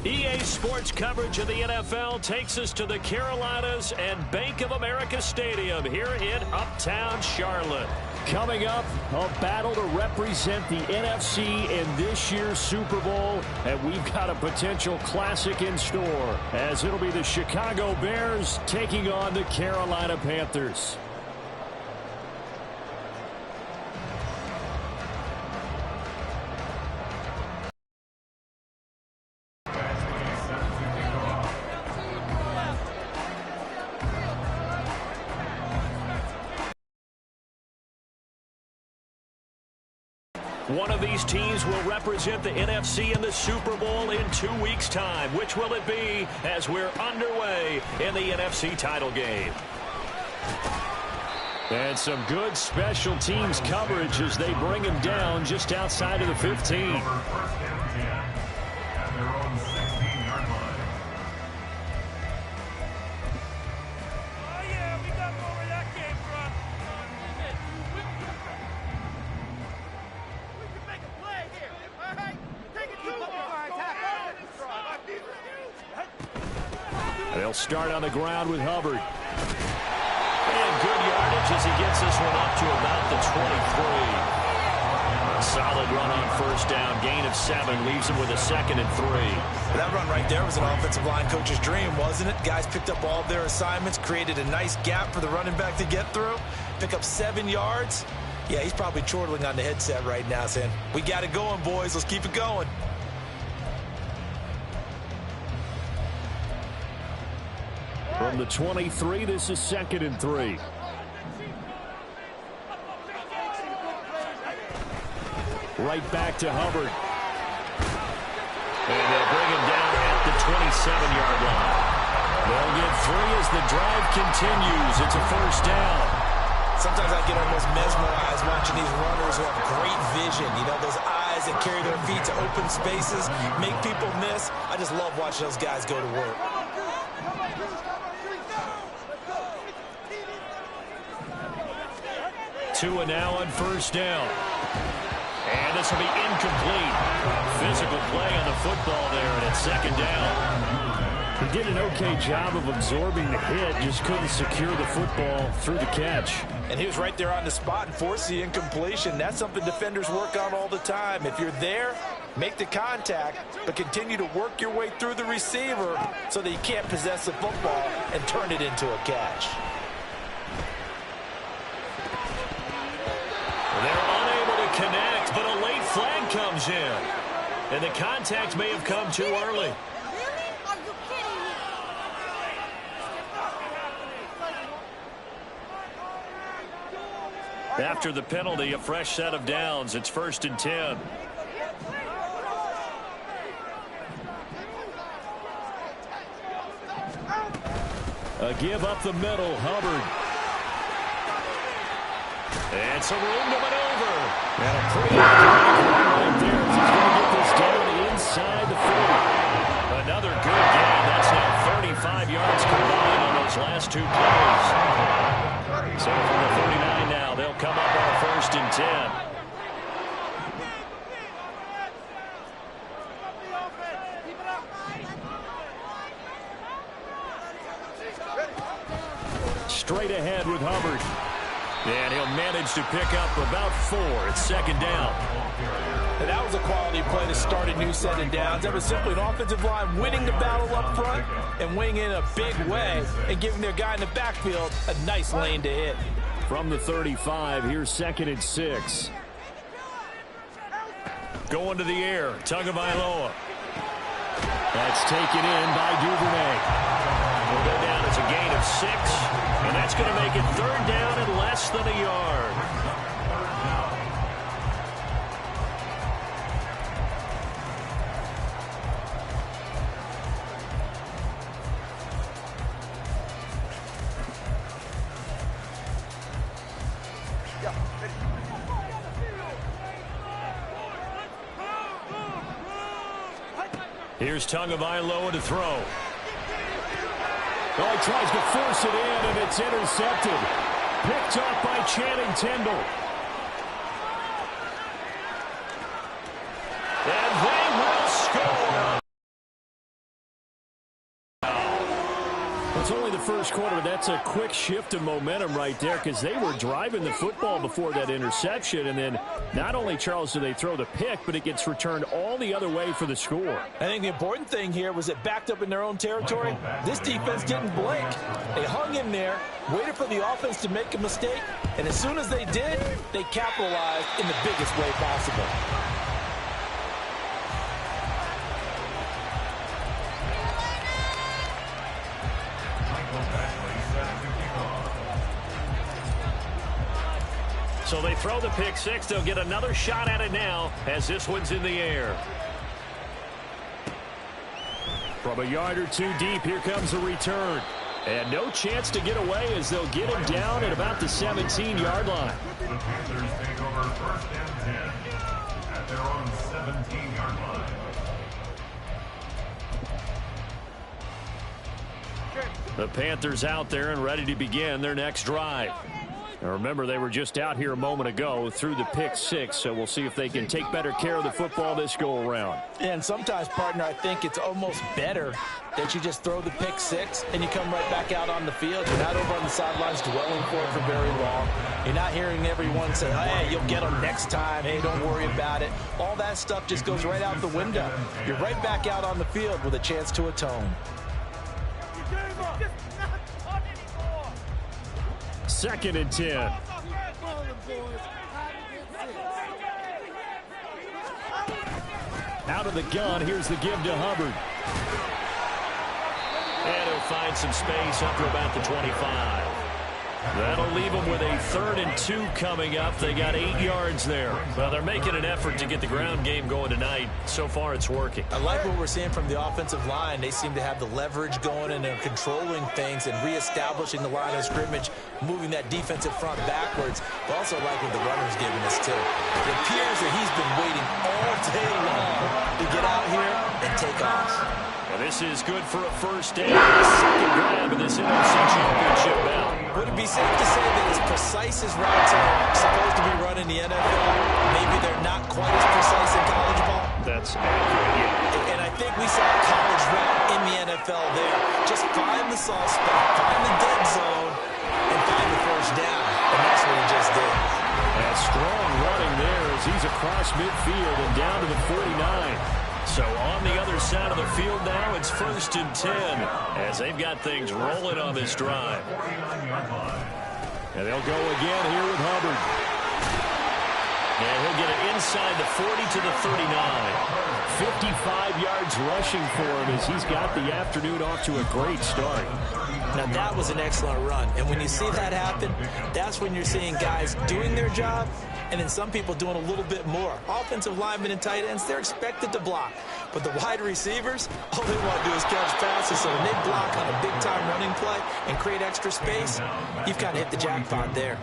EA Sports coverage of the NFL takes us to the Carolinas and Bank of America Stadium here in Uptown Charlotte. Coming up, a battle to represent the NFC in this year's Super Bowl, and we've got a potential classic in store, as it'll be the Chicago Bears taking on the Carolina Panthers. One of these teams will represent the NFC in the Super Bowl in 2 weeks' time. Which will it be as we're underway in the NFC title game? And some good special teams coverage as they bring him down just outside of the 15. They'll start on the ground with Hubbard. And good yardage as he gets this one up to about the 23. A solid run on first down. Gain of 7 leaves him with a 2nd and 3. That run right there was an offensive line coach's dream, wasn't it? Guys picked up all of their assignments, created a nice gap for the running back to get through, pick up 7 yards. Yeah, he's probably chortling on the headset right now saying, we got it going, boys. Let's keep it going. From the 23, this is 2nd and 3. Right back to Hubbard. And they'll bring him down at the 27-yard line. They'll get 3 as the drive continues. It's a first down. Sometimes I get almost mesmerized watching these runners who have great vision. You know, those eyes that carry their feet to open spaces, make people miss. I just love watching those guys go to work. Tua now on first down. And this will be incomplete. Physical play on the football there, and it's 2nd down. He did an okay job of absorbing the hit, just couldn't secure the football through the catch. And he was right there on the spot and forced the incompletion. That's something defenders work on all the time. If you're there, make the contact, but continue to work your way through the receiver so that you can't possess the football and turn it into a catch. They're unable to connect, but a late flag comes in. And the contact may have come too early. After the penalty, a fresh set of downs. It's 1st and 10. A give up the middle, Hubbard. And some room to maneuver. And a pretty right there. He's going to get this down inside the 40. Another good gain. That's now 35 yards combined on those last 2 plays. So from the 39 now, they'll come up on 1st and 10. Straight ahead with Hubbard. And he'll manage to pick up about 4. It's 2nd down. And that was a quality play to start a new set of downs. That was simply an offensive line winning the battle up front and winning in a big way and giving their guy in the backfield a nice lane to hit. From the 35, here's 2nd and 6. Going to the air, Tagovailoa. That's taken in by Duvernay. Will go down as a gain of 6, and that's going to make it 3rd down and less than a yard. Here's Tagovailoa to throw. Oh, he tries to force it in, and it's intercepted. Picked off by Channing Tindall. first quarter, but that's a quick shift of momentum right there because they were driving the football before that interception. And then not only, Charles, do they throw the pick, but it gets returned all the other way for the score. I think the important thing here was it backed up in their own territory. This defense didn't blink. They hung in there, waited for the offense to make a mistake, and as soon as they did, they capitalized in the biggest way possible. So they throw the pick six. They'll get another shot at it now as this one's in the air. From a yard or two deep, here comes a return. And no chance to get away as they'll get him down at about the 17-yard line. The Panthers take over first and 10 at their own 17-yard line. The Panthers out there and ready to begin their next drive. Now remember, they were just out here a moment ago through the pick six, so we'll see if they can take better care of the football this go-around. And sometimes, partner, I think it's almost better that you just throw the pick six and you come right back out on the field. You're not over on the sidelines dwelling for it for very long. You're not hearing everyone say, hey, you'll get them next time. Hey, don't worry about it. All that stuff just goes right out the window. You're right back out on the field with a chance to atone. Second and 10. Out of the gun, here's the give to Hubbard. And he'll find some space up to about the 25. That'll leave them with a 3rd and 2 coming up. They got 8 yards there. Well, they're making an effort to get the ground game going tonight. So far, it's working. I like what we're seeing from the offensive line. They seem to have the leverage going and they're controlling things and reestablishing the line of scrimmage, moving that defensive front backwards. But also like what the runner's giving us, too. It appears that he's been waiting all day long to get out here and take off. And this is good for a first down. Second grab in this NFC Championship bout. Would it be safe to say that as precise as routes are supposed to be run in the NFL, maybe they're not quite as precise in college ball? That's accurate, yeah. And I think we saw a college route in the NFL there. Just find the soft spot, find the dead zone, and find the first down. And that's what he just did. And strong running there as he's across midfield and down to the 49. So on the other side of the field now, it's 1st and 10 as they've got things rolling on this drive. And they'll go again here with Hubbard. And he'll get it inside the 40 to the 39. 55 yards rushing for him as he's got the afternoon off to a great start. Now that was an excellent run. And when you see that happen, that's when you're seeing guys doing their job and then some people doing a little bit more. Offensive linemen and tight ends, they're expected to block. But the wide receivers, all they want to do is catch passes. So when they block on a big-time running play and create extra space, you've kind of hit the jackpot there.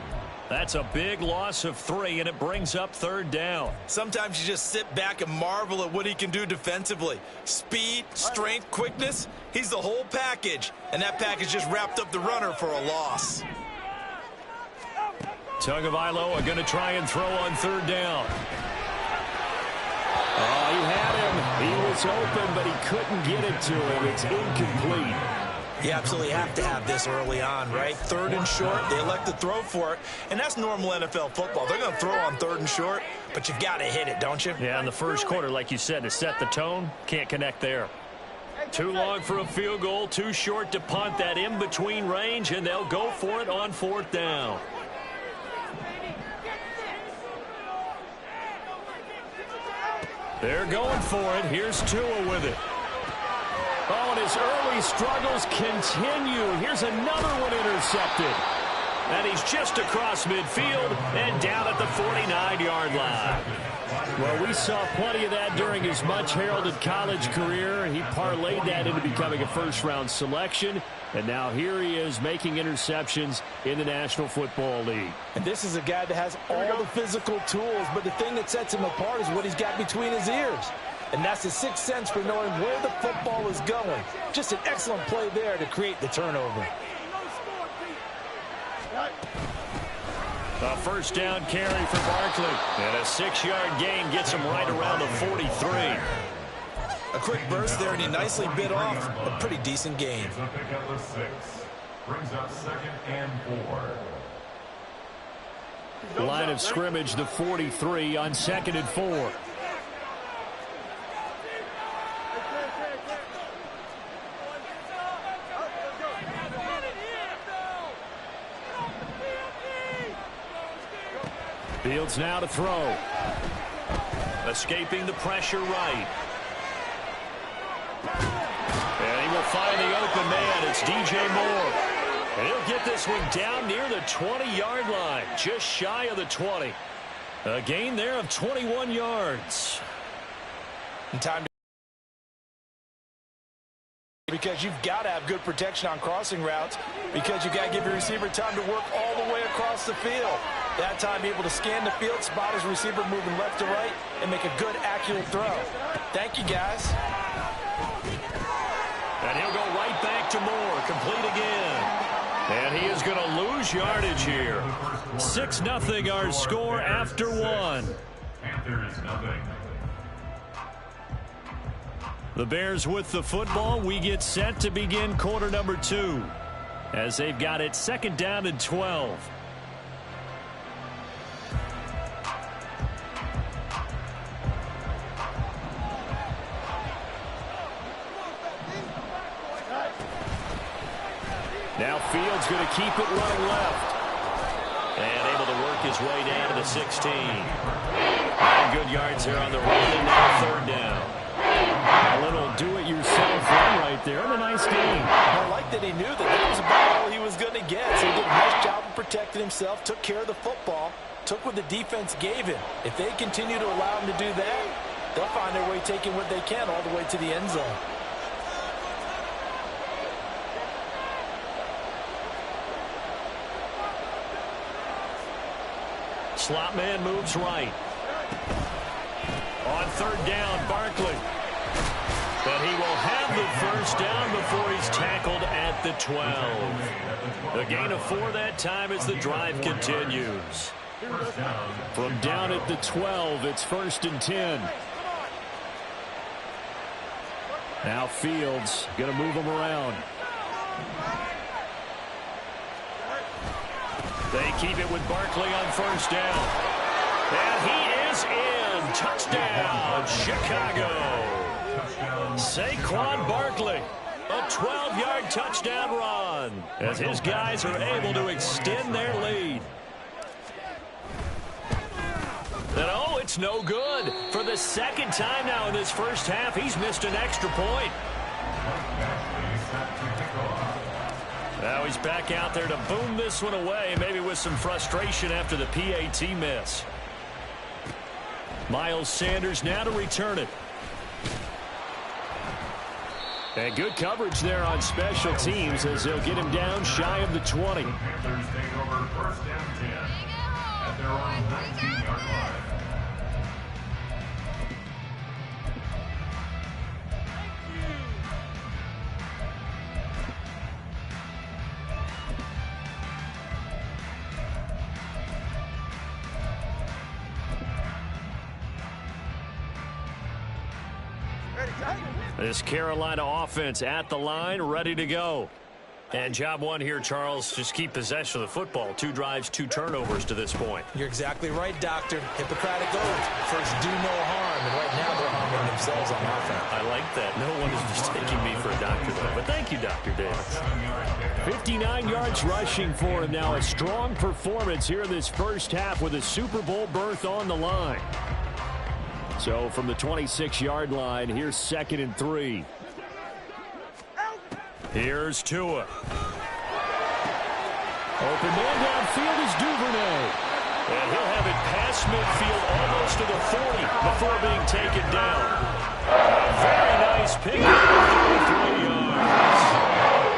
That's a big loss of 3, and it brings up 3rd down. Sometimes you just sit back and marvel at what he can do defensively. Speed, strength, quickness, he's the whole package. And that package just wrapped up the runner for a loss. Tagovailoa are going to try and throw on 3rd down. Oh, he had him. He was open, but he couldn't get it to him. It's incomplete. You absolutely have to have this early on, right? 3rd and short, they elect to throw for it. And that's normal NFL football. They're going to throw on 3rd and short, but you've got to hit it, don't you? Yeah, in the first quarter, like you said, to set the tone, can't connect there. Too long for a field goal, too short to punt that in-between range, and they'll go for it on 4th down. They're going for it. Here's Tua with it. Oh, and his early struggles continue. Here's another one intercepted. And he's just across midfield and down at the 49-yard line. Well, we saw plenty of that during his much-heralded college career. He parlayed that into becoming a first-round selection. And now here he is making interceptions in the National Football League. And this is a guy that has all the physical tools, but the thing that sets him apart is what he's got between his ears. And that's his sixth sense for knowing where the football is going. Just an excellent play there to create the turnover. A first down carry for Barkley. And a 6-yard gain gets him right around the 43. A quick burst there, and he nicely bit off a pretty decent gain. Brings up 2nd and 4. Line of scrimmage, the 43 on 2nd and 4. Fields now to throw. Escaping the pressure right. And he will find the open man. It's DJ Moore. And he'll get this one down near the 20-yard line. Just shy of the 20. A gain there of 21 yards. And time because you've got to have good protection on crossing routes because you've got to give your receiver time to work all the way across the field. That time, be able to scan the field, spot his receiver moving left to right, and make a good, accurate throw. Thank you, guys. And he'll go right back to Moore, complete again. And he is going to lose yardage here. 6-0 our score after one. Panthers nothing. The Bears with the football. We get set to begin quarter number 2 as they've got it 2nd down and 12. Now Fields going to keep it running left. And able to work his way down to the 16. 9 good yards there on the run, and now 3rd down. A little do-it-yourself run right there, and a nice game. I like that he knew that was about all he was going to get. So he did a nice job of protecting himself, took care of the football, took what the defense gave him. If they continue to allow him to do that, they'll find their way taking what they can all the way to the end zone. Slot man moves right. On 3rd down, Barkley. But he will have the 1st down before he's tackled at the 12. A gain of 4 that time as the drive continues. From down at the 12, it's 1st and 10. Now Fields going to move him around. They keep it with Barkley on 1st down. And he is in. Touchdown, Chicago. Saquon Barkley, a 12-yard touchdown run as his guys are able to extend their lead. And oh, it's no good. For the 2nd time now in this first half, he's missed an extra point. Now he's back out there to boom this one away, maybe with some frustration after the PAT miss. Miles Sanders now to return it. And good coverage there on special teams as they'll get him down shy of the 20. The Panthers take over 1st and 10 at their own 19-yard line. This Carolina offense at the line, ready to go. And job one here, Charles, just keep possession of the football. 2 drives, 2 turnovers to this point. You're exactly right, Doctor. Hippocratic oath. First, do no harm. And right now, they're harming themselves on offense. I like that. No one is mistaking me for a doctor, though. But thank you, Dr. Davis. 59 yards rushing for him now. A strong performance here in this first half with a Super Bowl berth on the line. So from the 26-yard line, here's 2nd and 3. Here's Tua. Open man downfield is Duvernay. And he'll have it past midfield almost to the 40 before being taken down. A very nice pickup for 3 yards.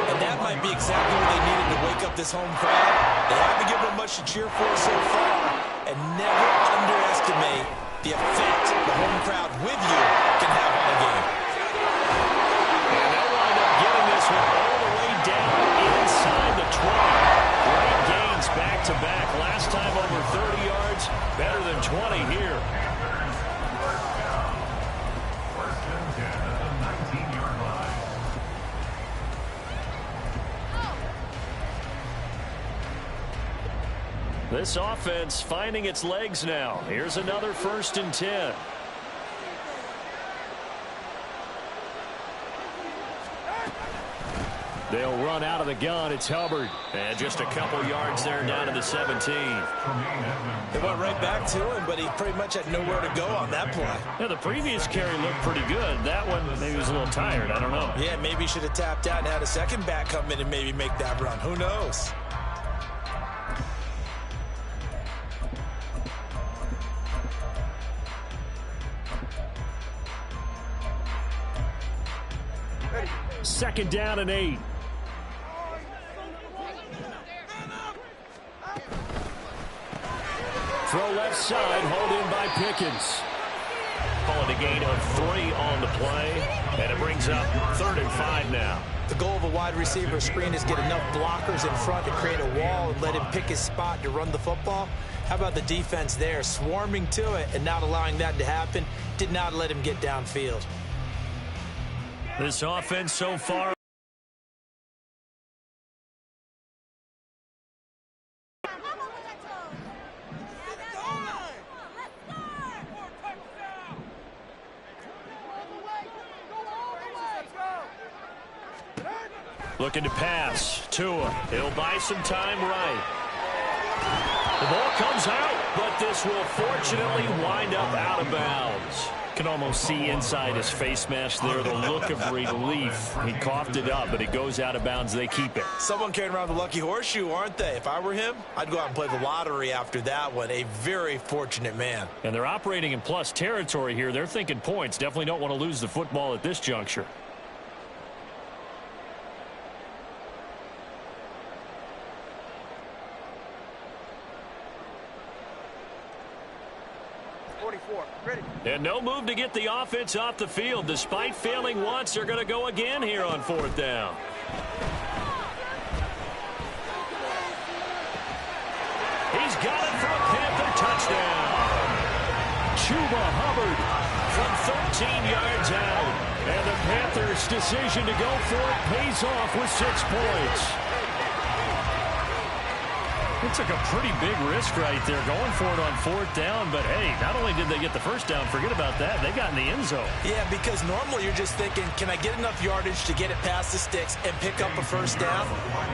And that might be exactly what they needed to wake up this home crowd. They haven't given them much to cheer for so far. And never underestimate the effect the home crowd with you can have on a game. And they'll wind up getting this one all the way down inside the 20. Great gains back-to-back. Last time over 30 yards, better than 20 here. First and 10 at the 19-yard line. This offense finding its legs now. Here's another 1st and 10. They'll run out of the gun. It's Hubbard. And just a couple yards there down to the 17. They went right back to him, but he pretty much had nowhere to go on that play. Yeah, the previous carry looked pretty good. That one, maybe he was a little tired. I don't know. Yeah, maybe he should have tapped out and had a second back come in and maybe make that run. Who knows? Second down and 8. Throw left side, hold in by Pickens. Call it a gain of 3 on the play, and it brings up 3rd and 5 now. The goal of a wide receiver screen is get enough blockers in front to create a wall and let him pick his spot to run the football. How about the defense there, swarming to it and not allowing that to happen? Did not let him get downfield. This offense so far. Looking to pass. Tua. He'll buy some time right. The ball comes out, but this will fortunately wind up out of bounds. Can almost see inside his face mask there the look of relief. He coughed it up, but it goes out of bounds. They keep it. Someone carrying around the lucky horseshoe, aren't they? If I were him, I'd go out and play the lottery after that one. A very fortunate man. And they're operating in plus territory here. They're thinking points. Definitely don't want to lose the football at this juncture. And no move to get the offense off the field. Despite failing once, they're going to go again here on 4th down. He's got it for a Panther touchdown. Chuba Hubbard from 13 yards out. And the Panthers' decision to go for it pays off with 6 points. It took a pretty big risk right there going for it on 4th down. But, hey, not only did they get the first down, forget about that, they got in the end zone. Yeah, because normally you're just thinking, can I get enough yardage to get it past the sticks and pick up a first down?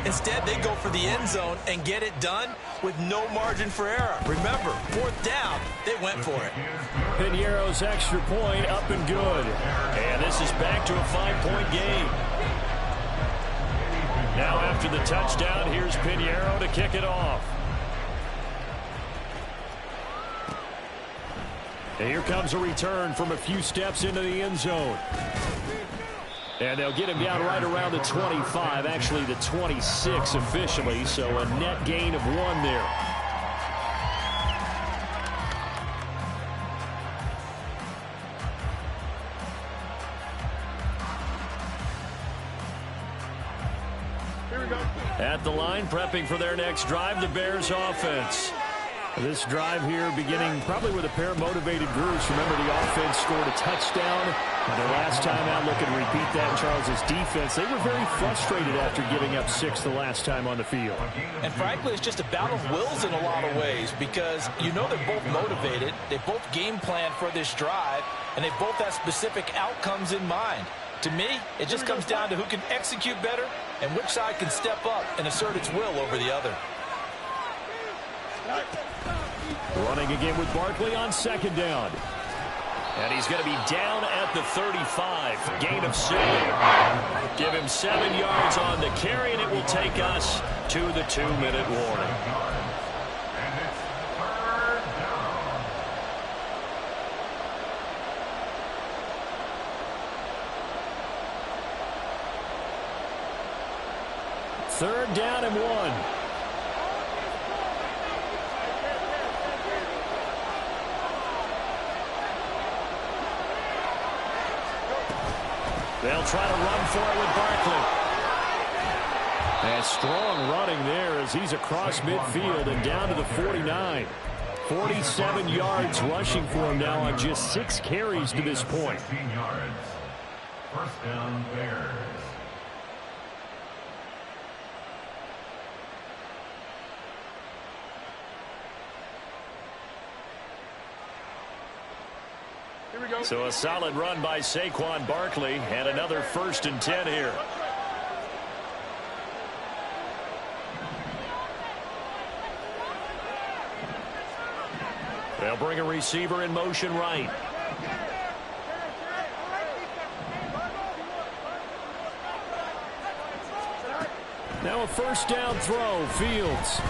Instead, they go for the end zone and get it done with no margin for error. Remember, 4th down, they went for it. Piñeiro's extra point up and good. And this is back to a 5-point game. Now after the touchdown, here's Piñeiro to kick it off. And here comes a return from a few steps into the end zone. And they'll get him down right around the 25, actually the 26 officially, so a net gain of 1 there. At the line, prepping for their next drive, the Bears offense. This drive here beginning probably with a pair of motivated groups. Remember, the offense scored a touchdown. And their last time out, looking to repeat that in Charles' defense. They were very frustrated after giving up 6 the last time on the field. And frankly, it's just a battle of wills in a lot of ways because you know they're both motivated. They both game plan for this drive, and they both have specific outcomes in mind. To me, it just comes down to who can execute better and which side can step up and assert its will over the other. Running again with Barkley on 2nd down. And he's going to be down at the 35. Gain of 7. Give him 7 yards on the carry, and it will take us to the 2-minute warning. Third down and 1. They'll try to run for it with Barkley. And strong running there as he's across midfield and down to the 49. 47 yards rushing for him now on just 6 carries to this point. 16 yards. First down, Bears. So a solid run by Saquon Barkley and another 1st and 10 here. They'll bring a receiver in motion right. Now a 1st down throw, Fields.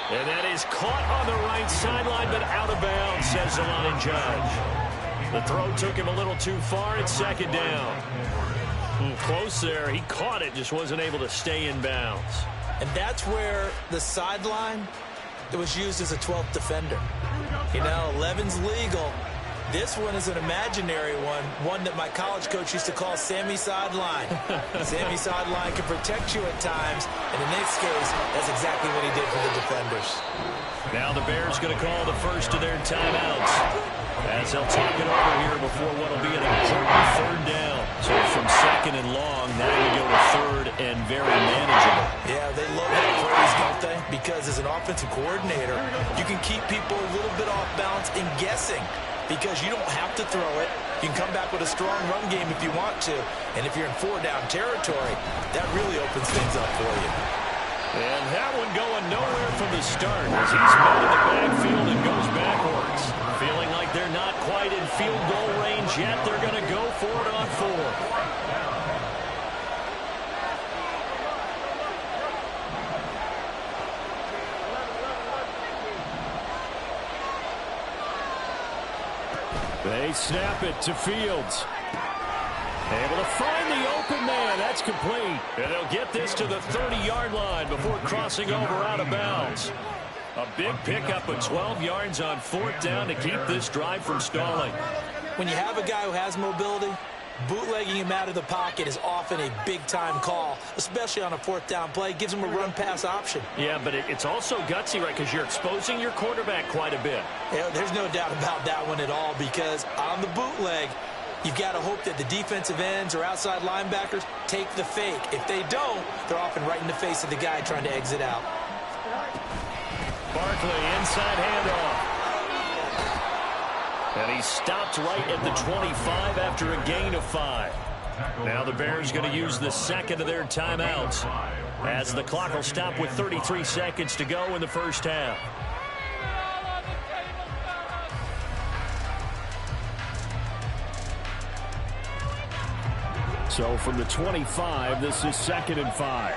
And that is caught on the right sideline, but out of bounds, says the line judge. The throw took him a little too far. It's 2nd down. Close there. He caught it, just wasn't able to stay in bounds. And that's where the sideline, it was used as a 12th defender. You know, 11's legal. This one is an imaginary one that my college coach used to call Sammy Sideline. Sammy Sideline can protect you at times, and in this case, that's exactly what he did for the defenders. Now the Bears going to call the first of their timeouts as they'll talk it over here before what will be an important 3rd down. So from 2nd and long, now you go to 3rd and very manageable. Yeah, they love that phrase, don't they? Because as an offensive coordinator, you can keep people a little bit off balance and guessing. Because you don't have to throw it. You can come back with a strong run game if you want to. And if you're in 4-down territory, that really opens things up for you. And that one going nowhere from the start as he's met in the backfield and goes backwards. Feeling like they're not quite in field goal range yet. They're going to go for it on 4th. They snap it to Fields. Able to find the open man. That's complete. And they'll get this to the 30-yard line before crossing over out of bounds. A big pickup of 12 yards on 4th down to keep this drive from stalling. When you have a guy who has mobility, bootlegging him out of the pocket is often a big-time call, especially on a 4th down play. Gives him a run-pass option. Yeah, but it's also gutsy, right, because you're exposing your quarterback quite a bit. Yeah, there's no doubt about that one at all, because on the bootleg, you've got to hope that the defensive ends or outside linebackers take the fake. If they don't, they're often right in the face of the guy trying to exit out. Barkley, inside handoff. And he stopped right at the 25 after a gain of 5. Now the Bears going to use the 2nd of their timeouts as the clock will stop with 33 seconds to go in the 1st half. So from the 25, this is 2nd and 5.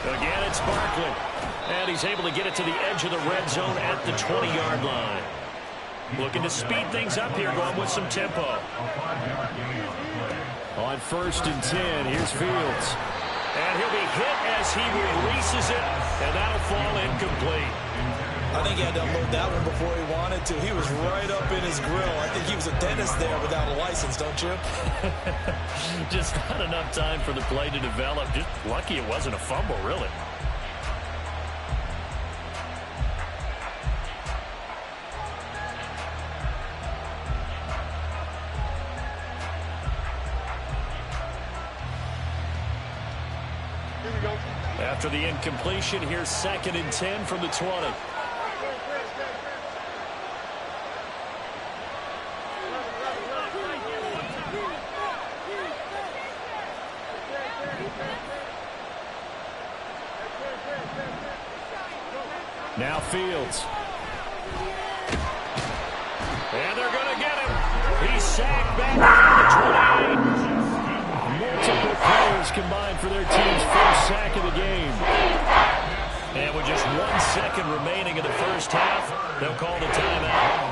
Again, it's Barkley. And he's able to get it to the edge of the red zone at the 20-yard line. Looking to speed things up here, going with some tempo. On 1st and 10, here's Fields. And he'll be hit as he releases it, and that'll fall incomplete. I think he had to unload that one before he wanted to. He was right up in his grill. I think he was a dentist there without a license, don't you? Just not enough time for the play to develop. Just lucky it wasn't a fumble, really. After the incompletion, here's 2nd and 10 from the 20. Now Fields. And they're going to get him. He's sacked back around the 28. Multiple players combined for their team's 1st sack of the game. And with just 1 second remaining in the 1st half, they'll call the timeout.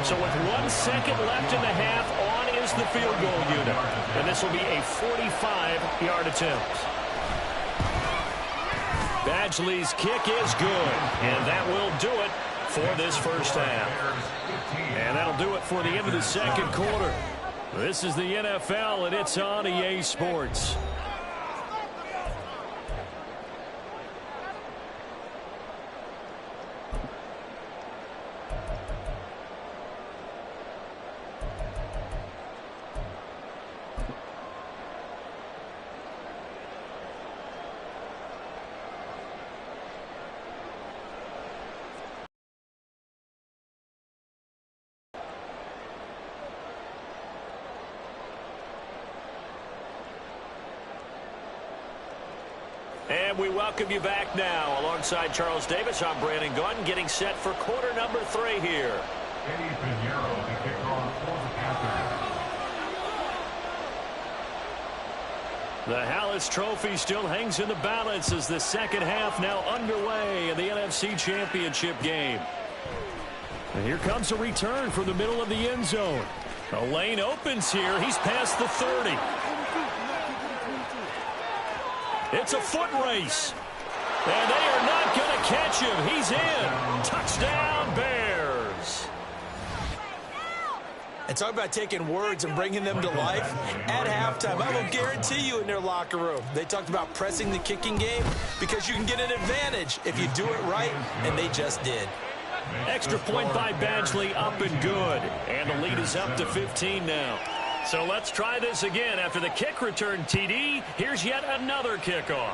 So with 1 second left in the half, on is the field goal unit. And this will be a 45-yard attempt. Badgley's kick is good, and that will do it for this 1st half. And that'll do it for the end of the 2nd quarter. This is the NFL, and it's on EA Sports. And we welcome you back now. Alongside Charles Davis, I'm Brandon Gunn, getting set for quarter number 3 here. Eddie Pinheiro, the kickoff for the Panthers. The Hallis Trophy still hangs in the balance as the second half now underway in the NFC Championship game. And here comes a return from the middle of the end zone. A lane opens here. He's past the 30. It's a foot race. And they are not going to catch him. He's in. Touchdown, Bears. And talk about taking words and bringing them to life. At halftime, I will guarantee you in their locker room, they talked about pressing the kicking game because you can get an advantage if you do it right, and they just did. Extra point by Badgley, up and good. And the lead is up to 15 now. So let's try this again. After the kick return TD, here's yet another kickoff.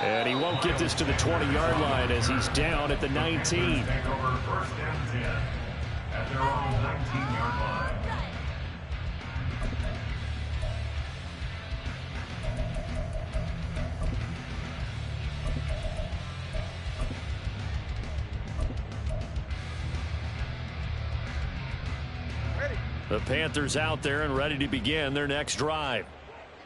And he won't get this to the 20-yard line as he's down at the 19. Take over first and 10 at their own 19-yard line. The Panthers out there and ready to begin their next drive.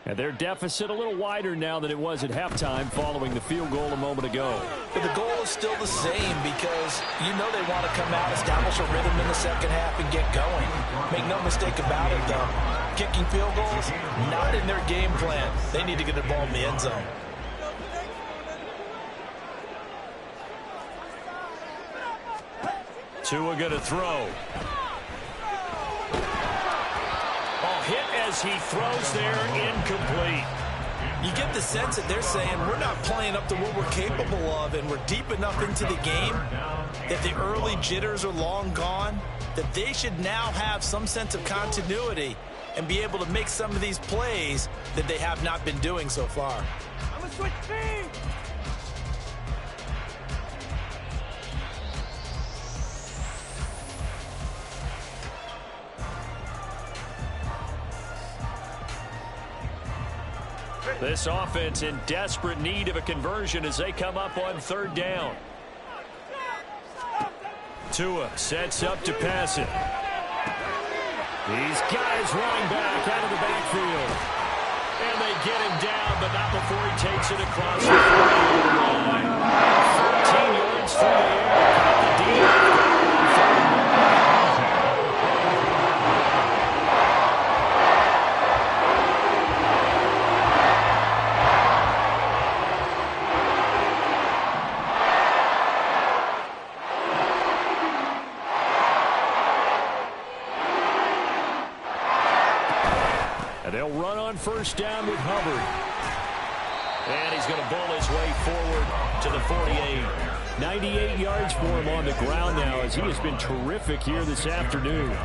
And their deficit a little wider now than it was at halftime following the field goal a moment ago. But the goal is still the same because you know they want to come out, establish a rhythm in the second half, and get going. Make no mistake about it, though. Kicking field goals, not in their game plan. They need to get the ball in the end zone. Tua going to throw. Hit as he throws there, incomplete. You get the sense that they're saying we're not playing up to what we're capable of, and we're deep enough into the game that the early jitters are long gone, that they should now have some sense of continuity and be able to make some of these plays that they have not been doing so far. I'm gonna switch teams. This offense in desperate need of a conversion as they come up on third down. Tua sets up to pass it. These guys running back out of the backfield. And they get him down, but not before he takes it across the 40-yard line. 14 yards through the air. Caught the D. And they'll run on first down with Hubbard. And he's going to bowl his way forward to the 48. 98 yards for him on the ground now as he has been terrific here this afternoon.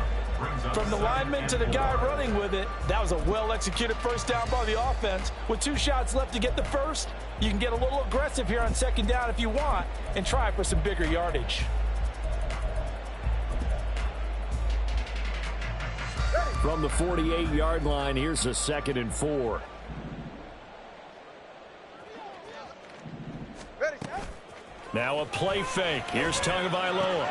From the lineman to the guy running with it, that was a well-executed first down by the offense. With 2 shots left to get the first, you can get a little aggressive here on second down if you want and try for some bigger yardage. From the 48-yard line, here's a 2nd and 4. Now a play fake. Here's Tagovailoa.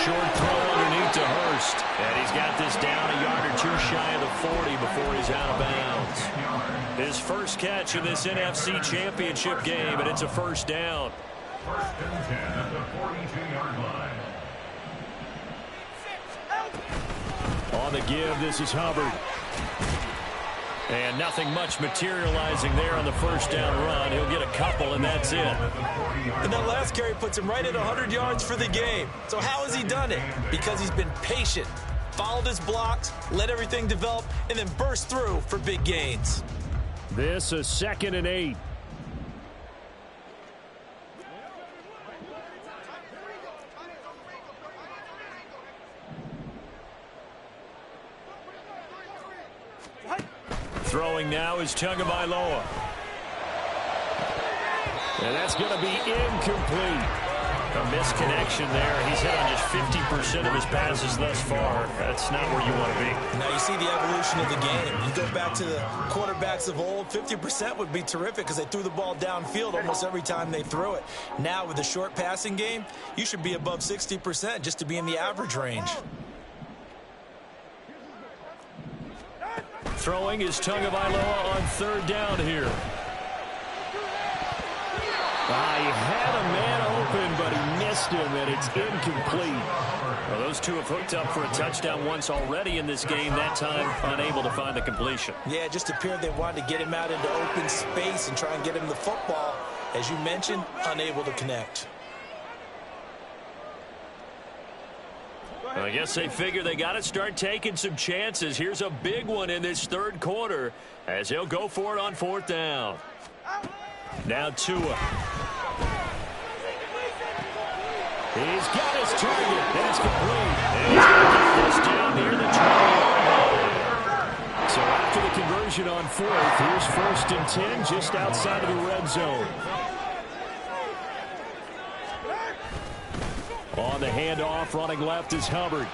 Short throw underneath to Hurst. And he's got this down a yard or 2 shy of the 40 before he's out of bounds. His first catch in this NFC Championship game, and it's a first down. First and 10 at the 42-yard line. On the give, this is Hubbard. And nothing much materializing there on the first down run. He'll get a couple, and that's it. And that last carry puts him right at 100 yards for the game. So how has he done it? Because he's been patient, followed his blocks, let everything develop, and then burst through for big gains. This is 2nd and 8. Throwing now is Tagovailoa. And that's going to be incomplete. A misconnection there. He's hit on just 50% of his passes thus far. That's not where you want to be. Now you see the evolution of the game. You go back to the quarterbacks of old, 50% would be terrific because they threw the ball downfield almost every time they threw it. Now with the short passing game, you should be above 60% just to be in the average range. Throwing is Tagovailoa on third down here. He had a man open, but he missed him, and it's incomplete. Well, those two have hooked up for a touchdown once already in this game, that time unable to find the completion. Yeah, it just appeared they wanted to get him out into open space and try and get him the football. As you mentioned, unable to connect. I guess they figure they got to start taking some chances. Here's a big one in this third quarter as he'll go for it on fourth down. Now Tua. He's got his target. That's complete. And he's going to get this down near the 20-yard line. So after the conversion on fourth, here's 1st and 10 just outside of the red zone. On the handoff, running left is Hubbard.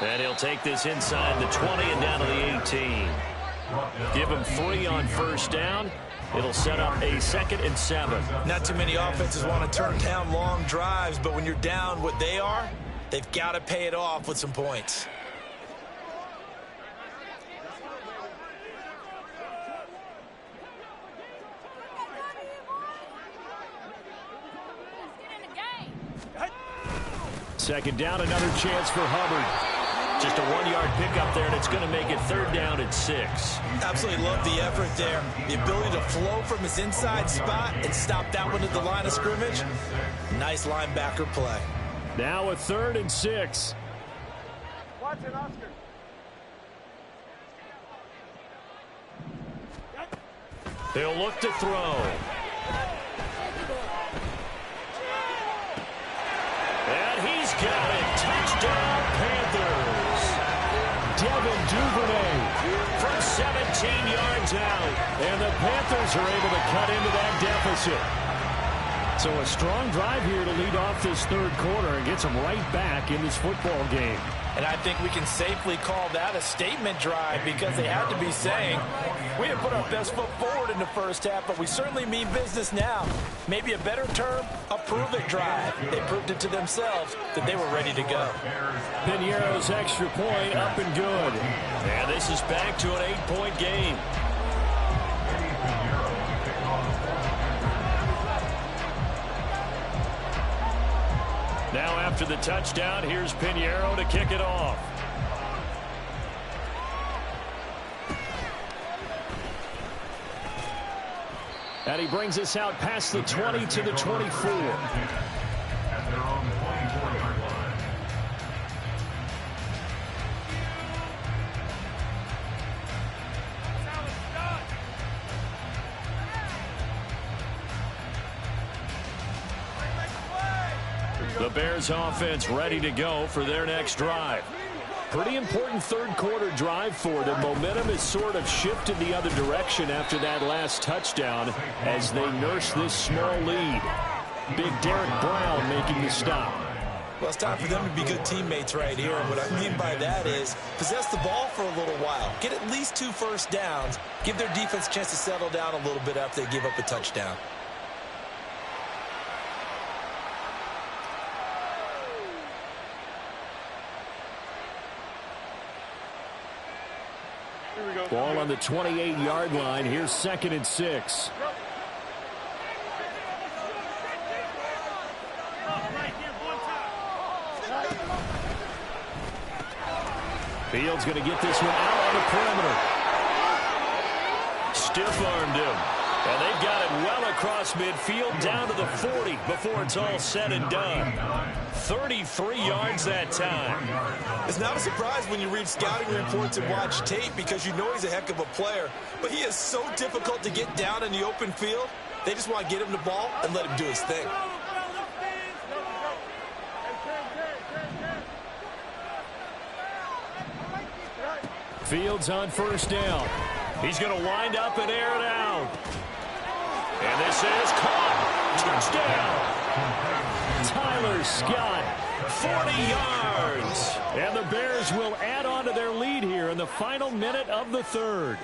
And he'll take this inside the 20 and down to the 18. Give him 3 on first down. It'll set up a 2nd and 7. Not too many offenses want to turn down long drives, but when you're down what they are, they've got to pay it off with some points. Second down, another chance for Hubbard. Just a 1-yard pickup there, and it's going to make it 3rd down and 6. Absolutely love the effort there. The ability to flow from his inside spot and stop that one at the line of scrimmage. Nice linebacker play. Now a 3rd and 6. Watch it, Oscar. They'll look to throw. And he's got it. Touchdown, Panthers. Devin Duvernay from 17 yards out. And the Panthers are able to cut into that deficit. So a strong drive here to lead off this third quarter and gets them right back in this football game. And I think we can safely call that a statement drive because they had to be saying, we have put our best foot forward in the first half, but we certainly mean business now. Maybe a better term, a prove-it drive. They proved it to themselves that they were ready to go. Piñeiro's extra point up and good. And this is back to an 8-point game. Now after the touchdown, here's Piñeiro to kick it off. And he brings us out past the 20 to the 24. At their own 24-yard line. The Bears offense ready to go for their next drive. Pretty important third quarter drive for them. Momentum has sort of shifted the other direction after that last touchdown as they nurse this small lead. Big Derek Brown making the stop. Well, it's time for them to be good teammates right here. And what I mean by that is possess the ball for a little while. Get at least 2 first downs. Give their defense a chance to settle down a little bit after they give up a touchdown. Ball on the 28-yard line. Here's 2nd and 6. Fields going to get this one out on the perimeter. Stiff-armed him. And they've got it well across midfield down to the 40 before it's all said and done. 33 yards that time. It's not a surprise when you read scouting reports and watch tape because you know he's a heck of a player. But he is so difficult to get down in the open field. They just want to get him the ball and let him do his thing. Fields on first down. He's going to wind up and air it out. And this is caught. Touchdown. Tyler Scott, 40 yards. And the Bears will add on to their lead here in the final minute of the third.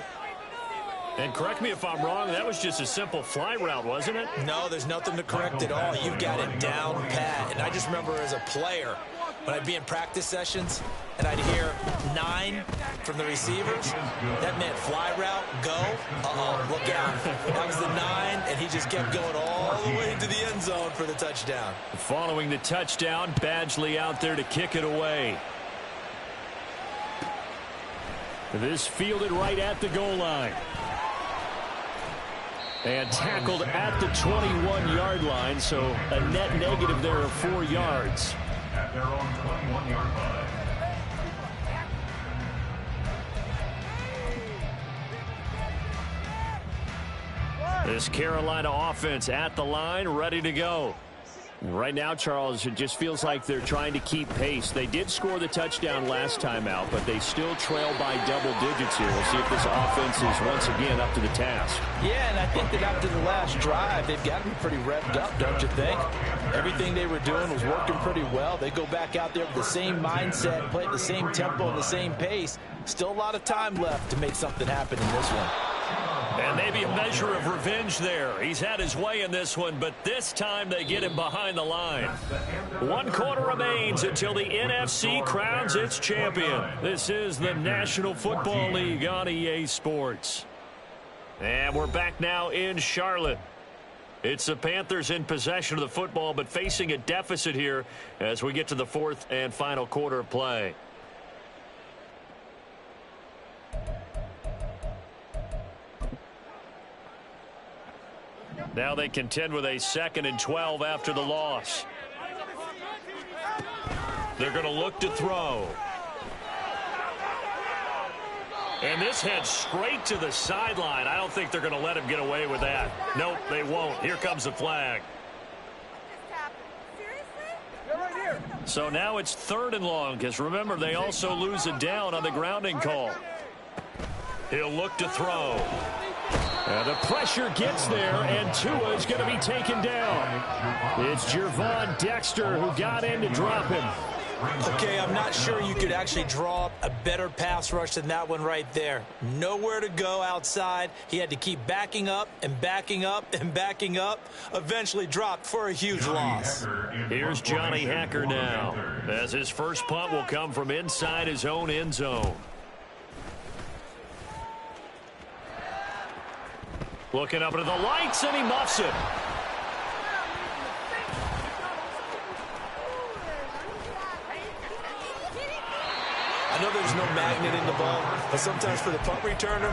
And correct me if I'm wrong, that was just a simple fly route, wasn't it? No, there's nothing to correct at all. You've got it down pat. And I just remember as a player, when I'd be in practice sessions and I'd hear 9 from the receivers, that meant fly route, go, look out. That was the 9, and he just kept going all the way to the end zone for the touchdown. Following the touchdown, Badgley out there to kick it away. This fielded right at the goal line. And tackled at the 21-yard line, so a net negative there of 4 yards. At their own 21-yard line. This Carolina offense at the line, ready to go. Right now, Charles, it just feels like they're trying to keep pace. They did score the touchdown last time out, but they still trail by double digits here. We'll see if this offense is once again up to the task. Yeah, and I think that after the last drive, they've got to be pretty revved up, don't you think? Everything they were doing was working pretty well. They go back out there with the same mindset, play at the same tempo and the same pace. Still a lot of time left to make something happen in this one. And maybe a measure of revenge there. He's had his way in this one, but this time they get him behind the line. 1 quarter remains until the NFC crowns its champion. This is the National Football League on EA Sports. And we're back now in Charlotte. It's the Panthers in possession of the football, but facing a deficit here as we get to the 4th and final quarter of play. Now they contend with a 2nd and 12 after the loss. They're going to look to throw. And this heads straight to the sideline. I don't think they're going to let him get away with that. Nope, they won't. Here comes the flag. So now it's 3rd and long, because remember, they also lose a down on the grounding call. He'll look to throw. And the pressure gets there, and Tua is going to be taken down. It's Gervon Dexter who got in to drop him. Okay, I'm not sure you could actually draw up a better pass rush than that one right there. Nowhere to go outside. He had to keep backing up and backing up and backing up. Eventually dropped for a huge loss. Here's Johnny Hacker now, as his first punt will come from inside his own end zone. Looking up into the lights, and he muffs it. I know there's no magnet in the ball, but sometimes for the punt returner,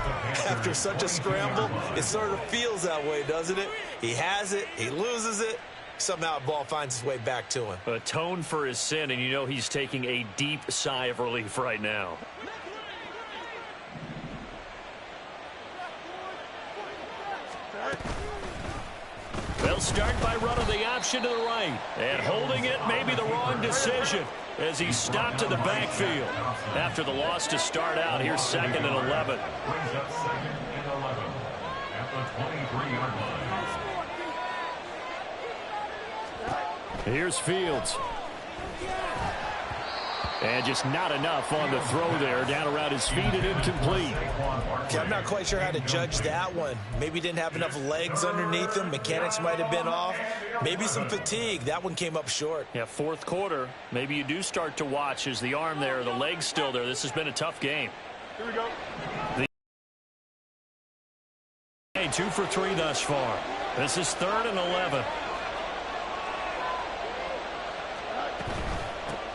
after such a scramble, it sort of feels that way, doesn't it? He has it, he loses it, somehow the ball finds its way back to him. Atone for his sin, and you know he's taking a deep sigh of relief right now. They'll start by running the option to the right. And holding it may be the wrong decision as he stopped in the backfield. After the loss to start out, here's 2nd and 11. Brings up 2nd and 11 at the 23-yard line. Here's Fields. And just not enough on the throw there. Down around his feet and incomplete. Okay, I'm not quite sure how to judge that one. Maybe didn't have enough legs underneath him. Mechanics might have been off. Maybe some fatigue. That one came up short. Yeah, 4th quarter. Maybe you do start to watch as the arm there, the leg's still there. This has been a tough game. Here we go. 2 for 3 thus far. This is 3rd and 11.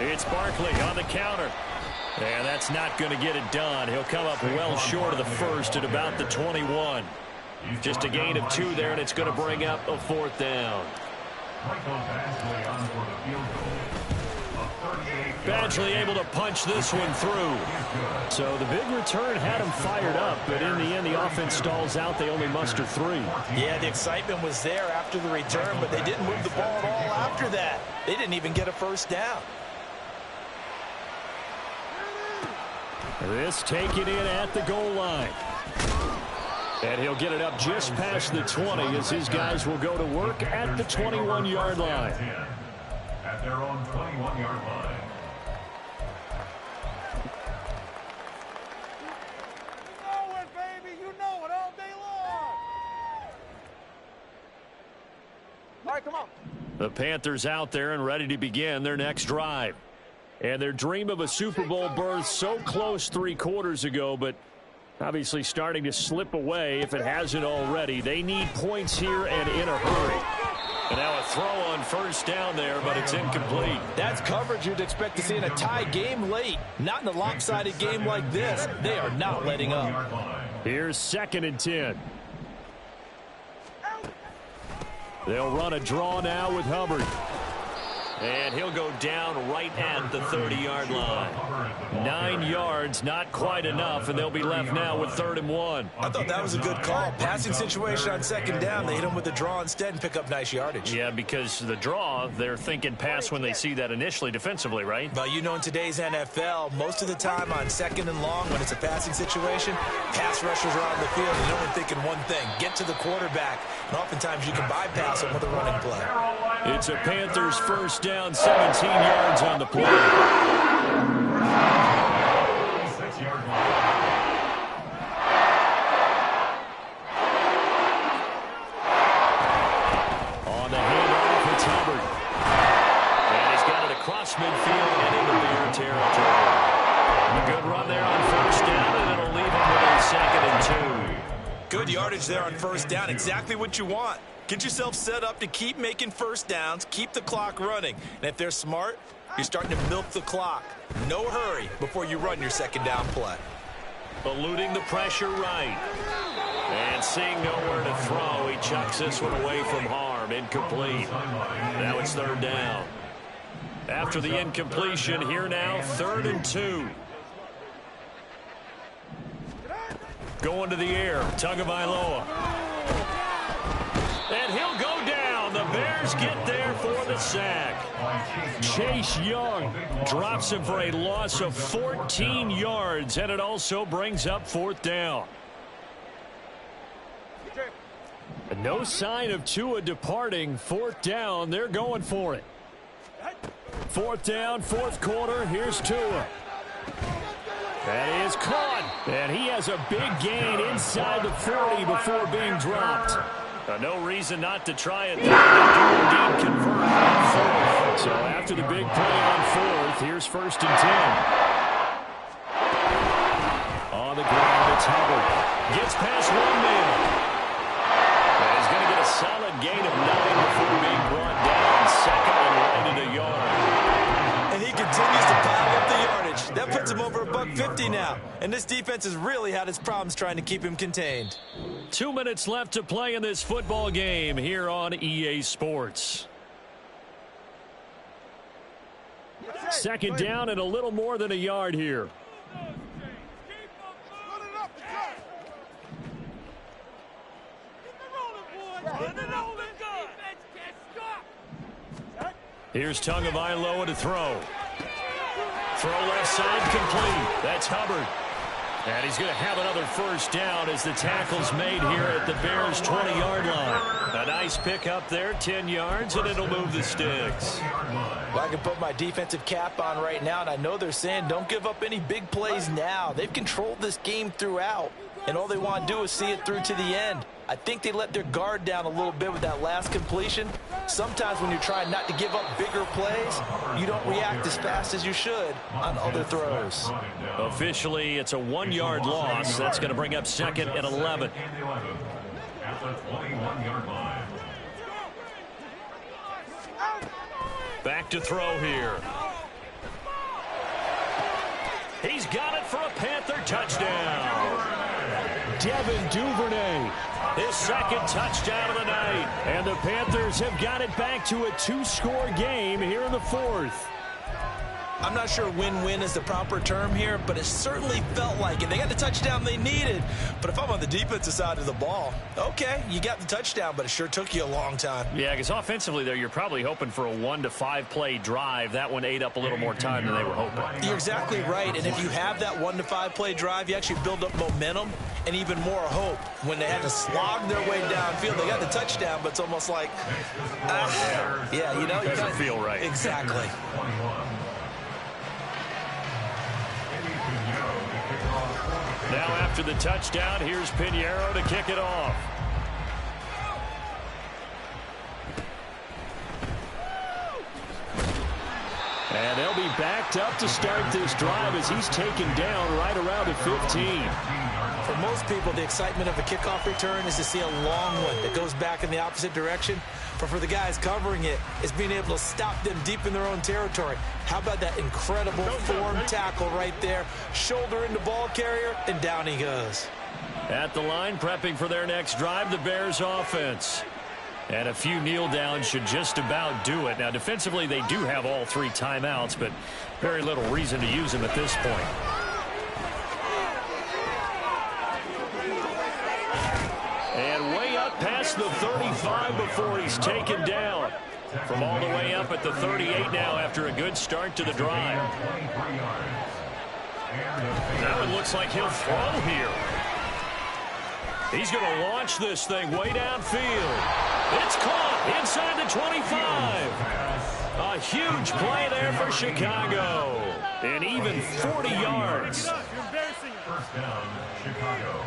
It's Barkley on the counter. And that's not going to get it done. He'll come up well short of the first at about the 21. Just a gain of 2 there, and it's going to bring up a 4th down. Badgley able to punch this one through. So the big return had him fired up, but in the end, the offense stalls out. They only muster 3. Yeah, the excitement was there after the return, but they didn't move the ball at all after that. They didn't even get a first down. This taken in at the goal line. And he'll get it up just past the 20 as his guys will go to work at the 21-yard line. at their own 21-yard line. You know it, baby. You know it all day long. All right, come on. The Panthers out there and ready to begin their next drive. And their dream of a Super Bowl berth so close 3 quarters ago, but obviously starting to slip away if it hasn't already. They need points here and in a hurry. And now a throw on first down there, but it's incomplete. That's coverage you'd expect to see in a tie game late. Not in a lopsided game like this. They are not letting up. Here's 2nd and 10. They'll run a draw now with Hubbard. And he'll go down right at the 30-yard line. 9 yards, not quite enough, and they'll be left now with 3rd and 1. I thought that was a good call. Passing situation on 2nd down. They hit him with the draw instead and pick up nice yardage. Yeah, because the draw, they're thinking pass when they see that initially defensively, right? But you know, in today's NFL, most of the time on 2nd and long, when it's a passing situation, pass rushers are on the field and they're only thinking one thing, get to the quarterback. And oftentimes you can bypass them with a running play. It's a Panthers first down, 17 yards on the play. 6-yard line. On the handoff, it's Hubbard. And he's got it across midfield and into Bear territory. A good run there on first down, and it'll leave him with a 2nd and 2. Good yardage there on first down. Exactly what you want. Get yourself set up to keep making first downs, keep the clock running. And if they're smart, you're starting to milk the clock. No hurry before you run your 2nd down play. Eluding the pressure right. And seeing nowhere to throw, he chucks this one away from harm. Incomplete. Now it's 3rd down. After the incompletion, here now, 3rd and 2. Going to the air, Tagovailoa. And he'll go down. The Bears get there for the sack. Chase Young drops him for a loss of 14 yards, and it also brings up 4th down. No sign of Tua departing. 4th down. They're going for it. 4th down, 4th quarter. Here's Tua. That is caught. And he has a big gain inside the 40 before being dropped. No reason not to try it there. They do indeed convert on 4th. So after the big play on 4th, here's 1st and 10. On the ground, it's Hubbard. Gets past 1 man. And he's going to get a solid gain of 9 before being brought down. 2nd and right at a yard. And he continues to pile up the yardage. That puts him over $150 now. And this defense has really had its problems trying to keep him contained. 2 minutes left to play in this football game here on EA Sports. 2nd down and a little more than a yard here. Here's Tagovailoa to throw. Throw left side complete. That's Hubbard. And he's going to have another first down as the tackle's made here at the Bears' 20-yard line. A nice pickup there, 10 yards, and it'll move the sticks. Well, I can put my defensive cap on right now, and I know they're saying don't give up any big plays now. They've controlled this game throughout, and all they want to do is see it through to the end. I think they let their guard down a little bit with that last completion. Sometimes when you're trying not to give up bigger plays, you don't react as fast as you should on other throws. Officially, it's a 1-yard loss. That's going to bring up 2nd and 11. At the 21-yard line. Back to throw here. He's got it for a Panther touchdown. Devin Duvernay, his 2nd touchdown of the night. And the Panthers have got it back to a 2-score game here in the 4th. I'm not sure win-win is the proper term here, but it certainly felt like it. They got the touchdown they needed. But if I'm on the defensive side of the ball, okay, you got the touchdown, but it sure took you a long time. Yeah, because offensively there, you're probably hoping for a 1 to 5 play drive. That one ate up a little more time than they were hoping. You're exactly right, and if you have that 1 to 5 play drive, you actually build up momentum and even more hope. When they had to slog their way downfield, they got the touchdown, but it's almost like, yeah, you know, it doesn't feel right. Exactly. Now after the touchdown, here's Pinheiro to kick it off. And they'll be backed up to start this drive as he's taken down right around the 15. For most people, the excitement of a kickoff return is to see a long one that goes back in the opposite direction. But for the guys covering it, it's being able to stop them deep in their own territory. How about that incredible form tackle right there? Shoulder into ball carrier, and down he goes. At the line, prepping for their next drive, the Bears offense. And a few kneel downs should just about do it. Now, defensively, they do have all 3 timeouts, but very little reason to use them at this point. And way up past the 35 before he's taken down. From all the way up at the 38 now after a good start to the drive. Now it looks like he'll throw here. He's going to launch this thing way downfield. It's caught inside the 25. A huge play there for Chicago. And even 40 yards. First down, Chicago.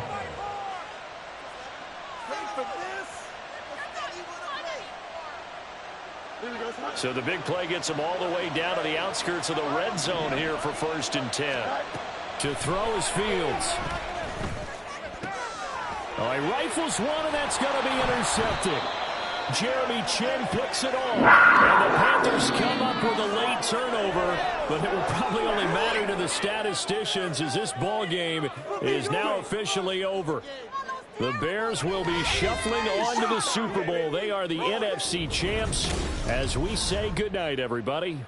So the big play gets him all the way down to the outskirts of the red zone here for 1st and 10. To throw is Fields. Oh, he rifles one, and that's going to be intercepted. Jeremy Chin picks it off. And the Panthers come up with a late turnover, but it will probably only matter to the statisticians as this ball game is now officially over. The Bears will be shuffling on to the Super Bowl. They are the NFC champs as we say goodnight, everybody.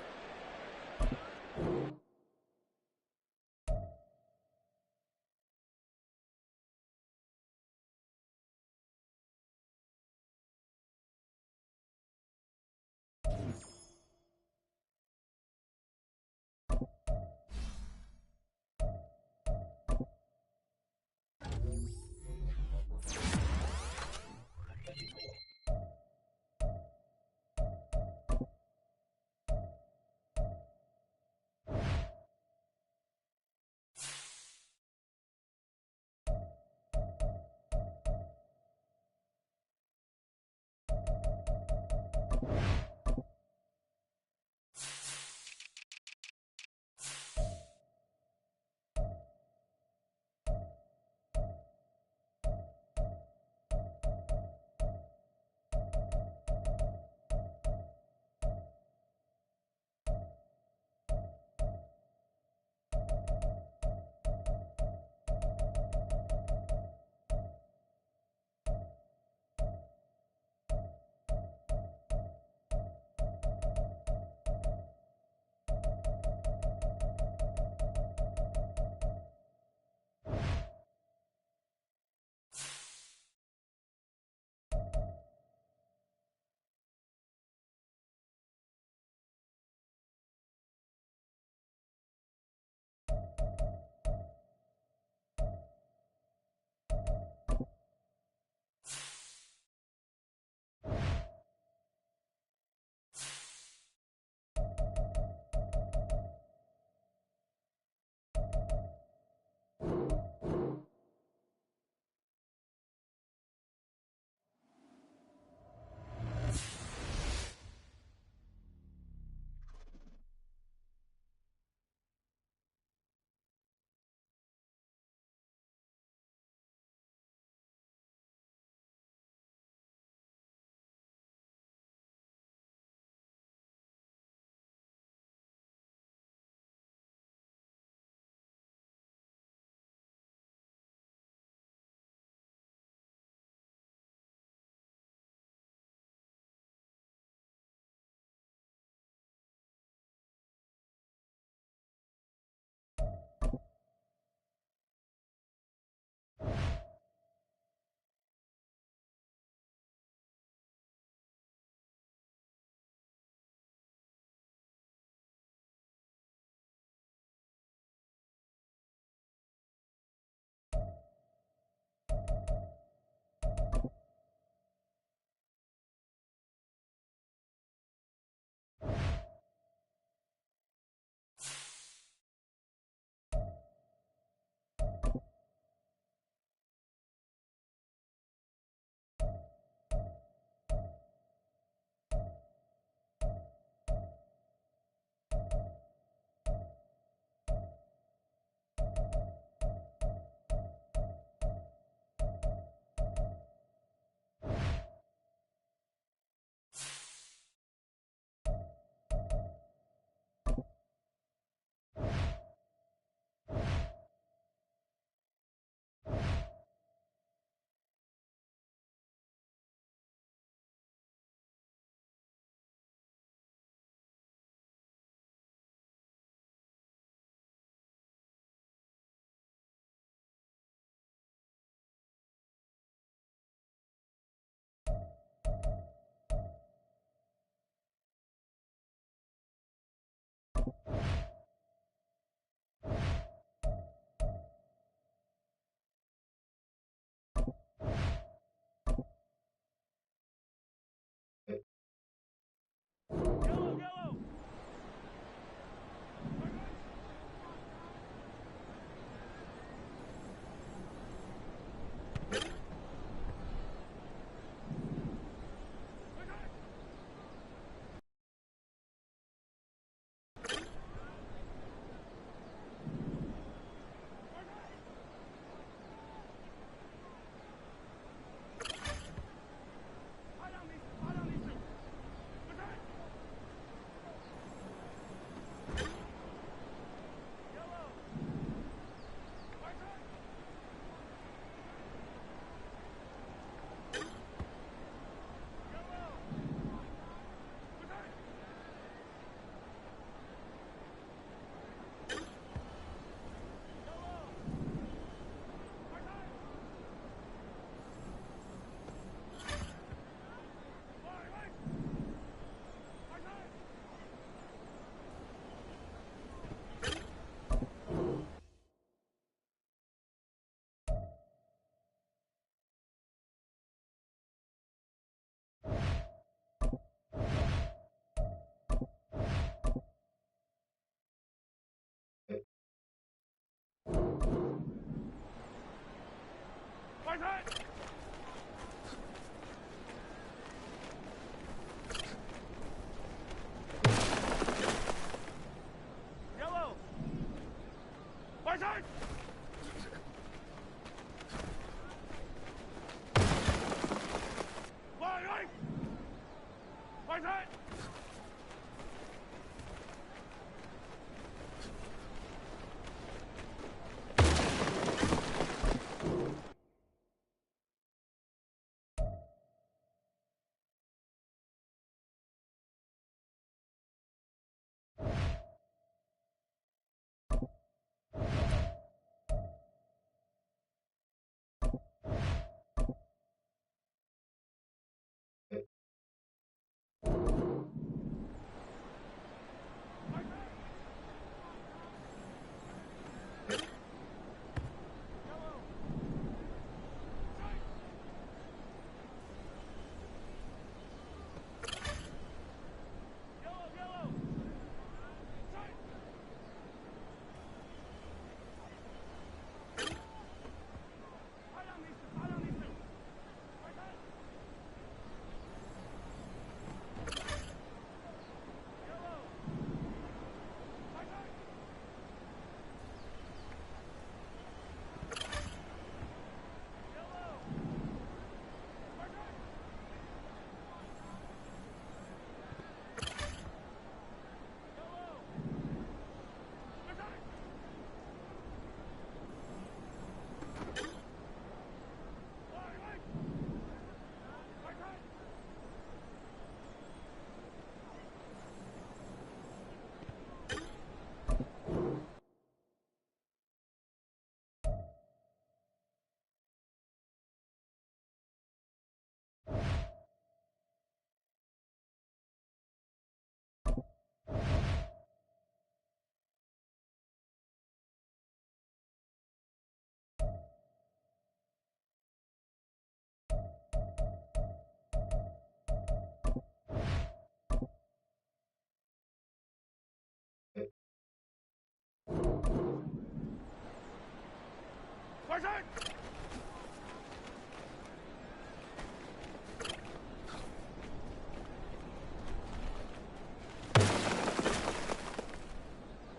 Fighting!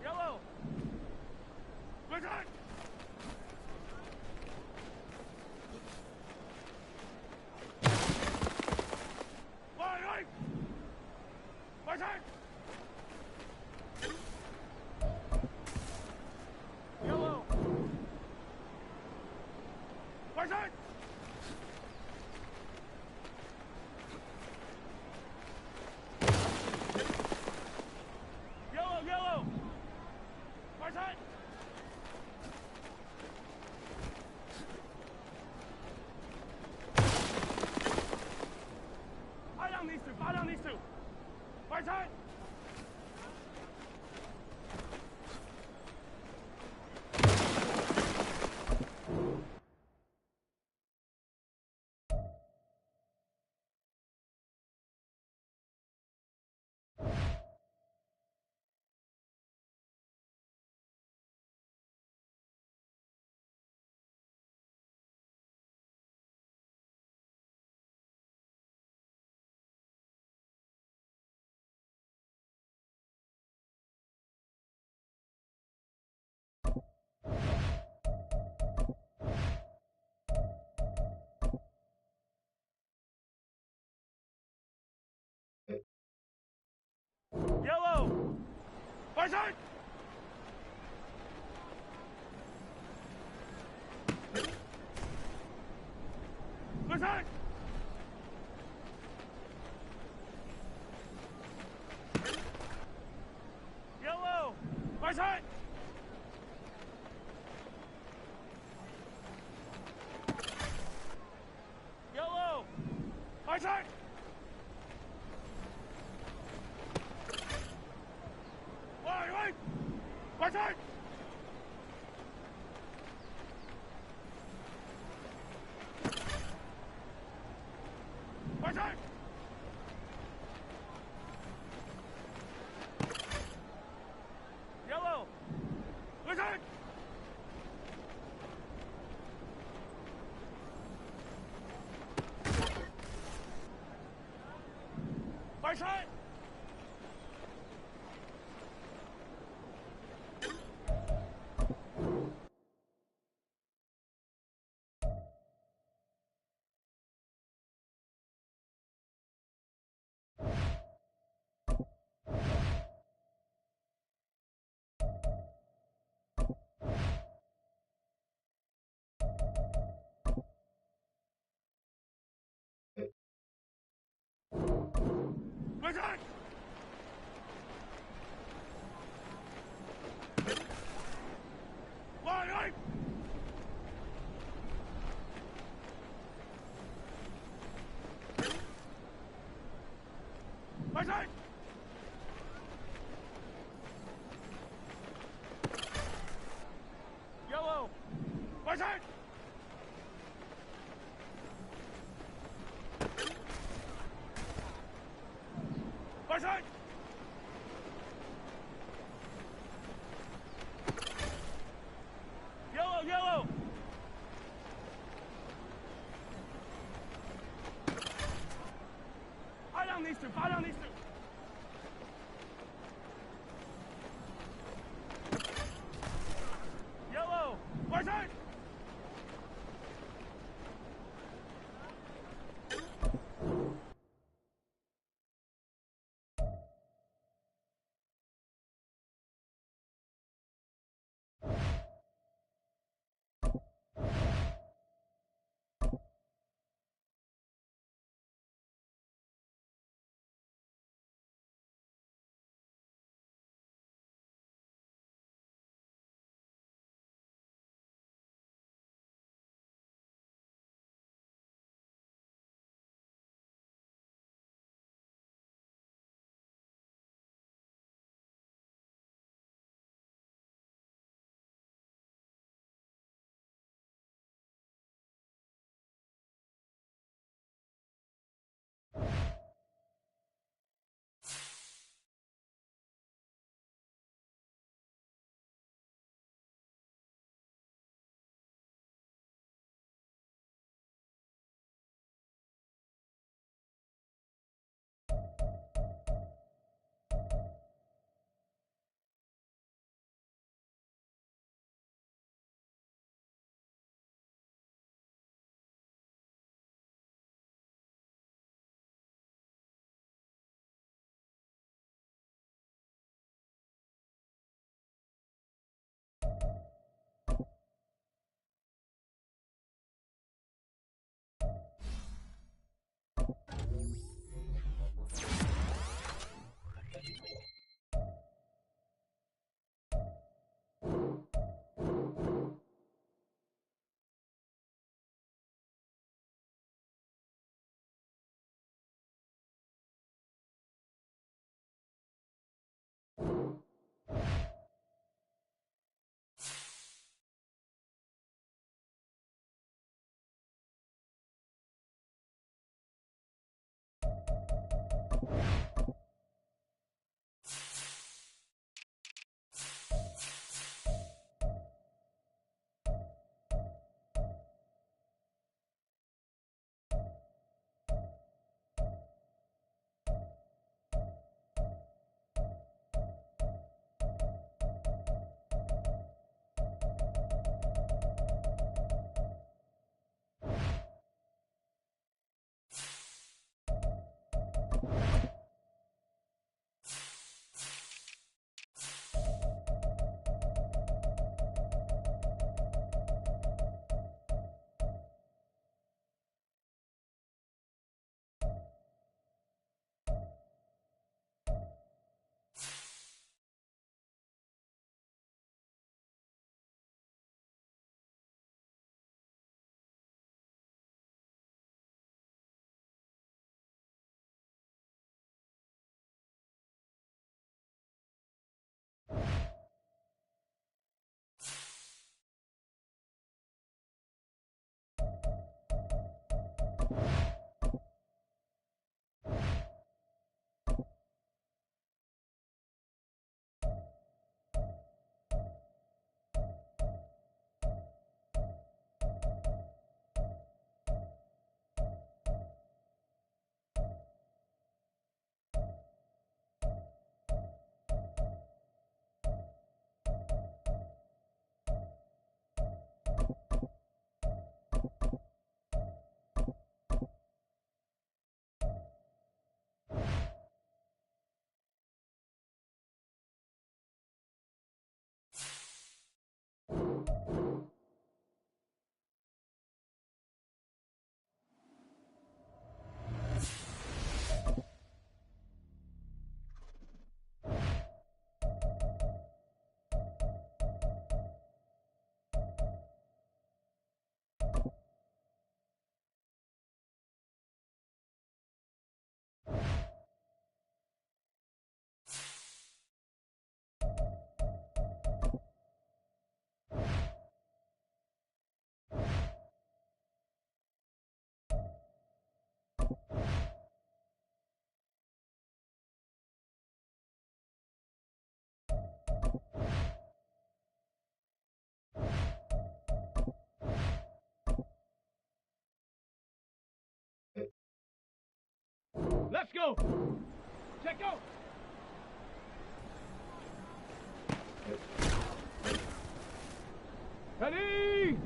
Yellow! Fighting! Fighting! Fighting! Yellow! Fighting! Yellow, yellow! Fighting! Fight on these two! Fight on these two! Fighting! Yellow! Fighting! Fighting! Yellow! Fighting! Yellow! Fighting! Wait! Fighting! Fighting! Yellow! Fighting! Fighting! Fighting! Fighting! Fighting! Yellow! Fighting! Fighting! Yellow, yellow! Fight on these two! Fight on these two! Yellow! Fighting! Let's go. Check go. Ready.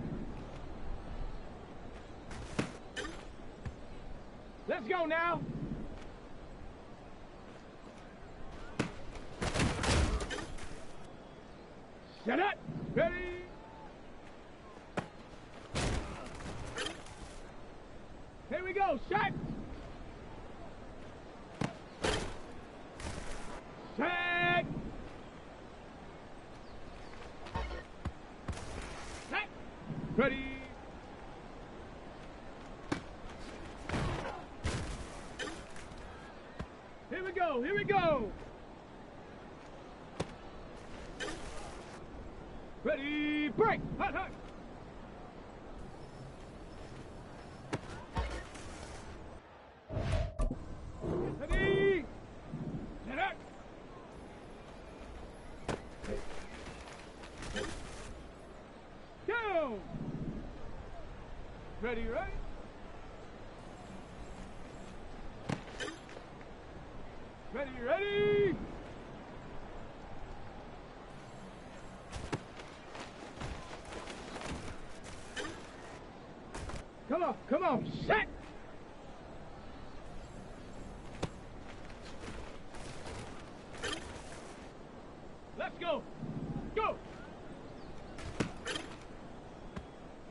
Let's go now. Set it. Ready. Here we go. Set. Set. Set. Ready. Here we go. Here we go. Ready. Break. Hot, hot. Ready. Set up. Go. Ready, right? Ready, ready. Come on, set. Let's go. Go.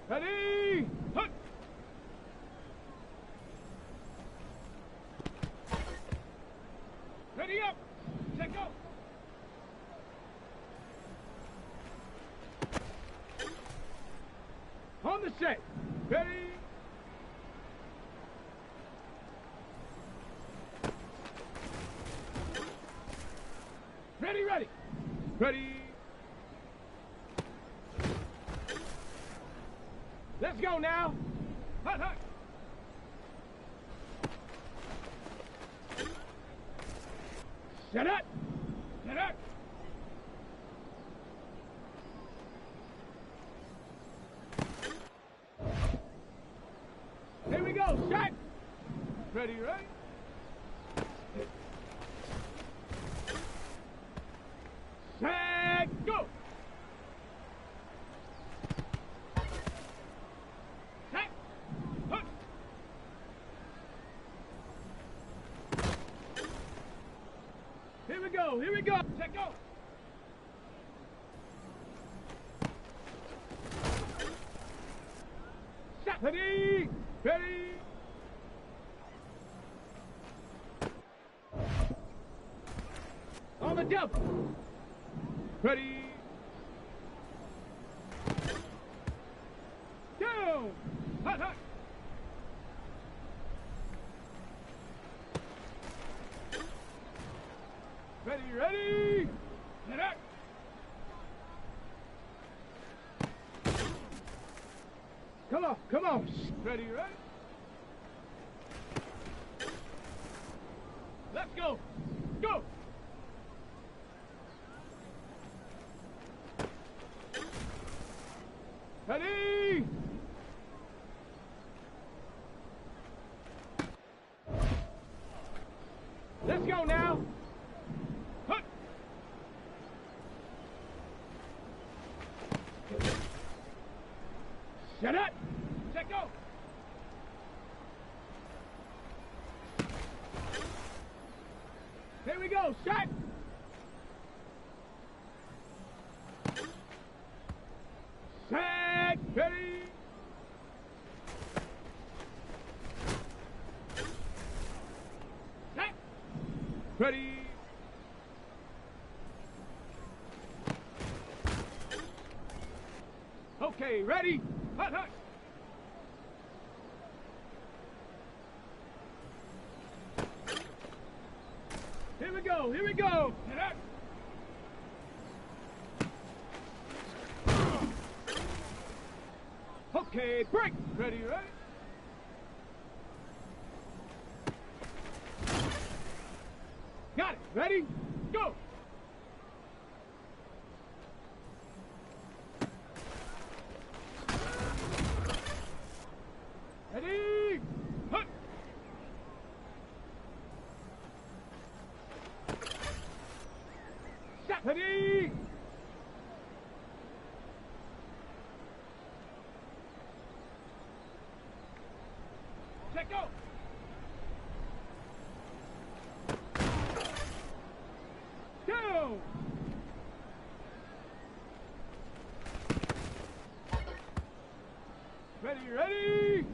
Ready. Hut. Ready up. Set go. On the set. Ready. Ready, ready. Ready. Let's go now. Hut, hut. Set up. Set up. Here we go. Set. Ready, right? Set. Go. Set. Hut. Here we go. Here we go. Set. Go. Set. Ready. Ready. On the double. Ready. Go. Hot, hot. Ready, ready. Get up. Come on, come on. Ready, ready. Let's go. Go. Ready. Let's go now. Hut. Set up. Set go. Here we go. Set. Set. Ready. Set. Ready. Okay, ready. Hut, hut. Here we go. Here we go. Set up. Okay, break. Ready, ready. Got it. Ready? Go. Ready? Hut. Ready? Check go. Go. Ready, ready.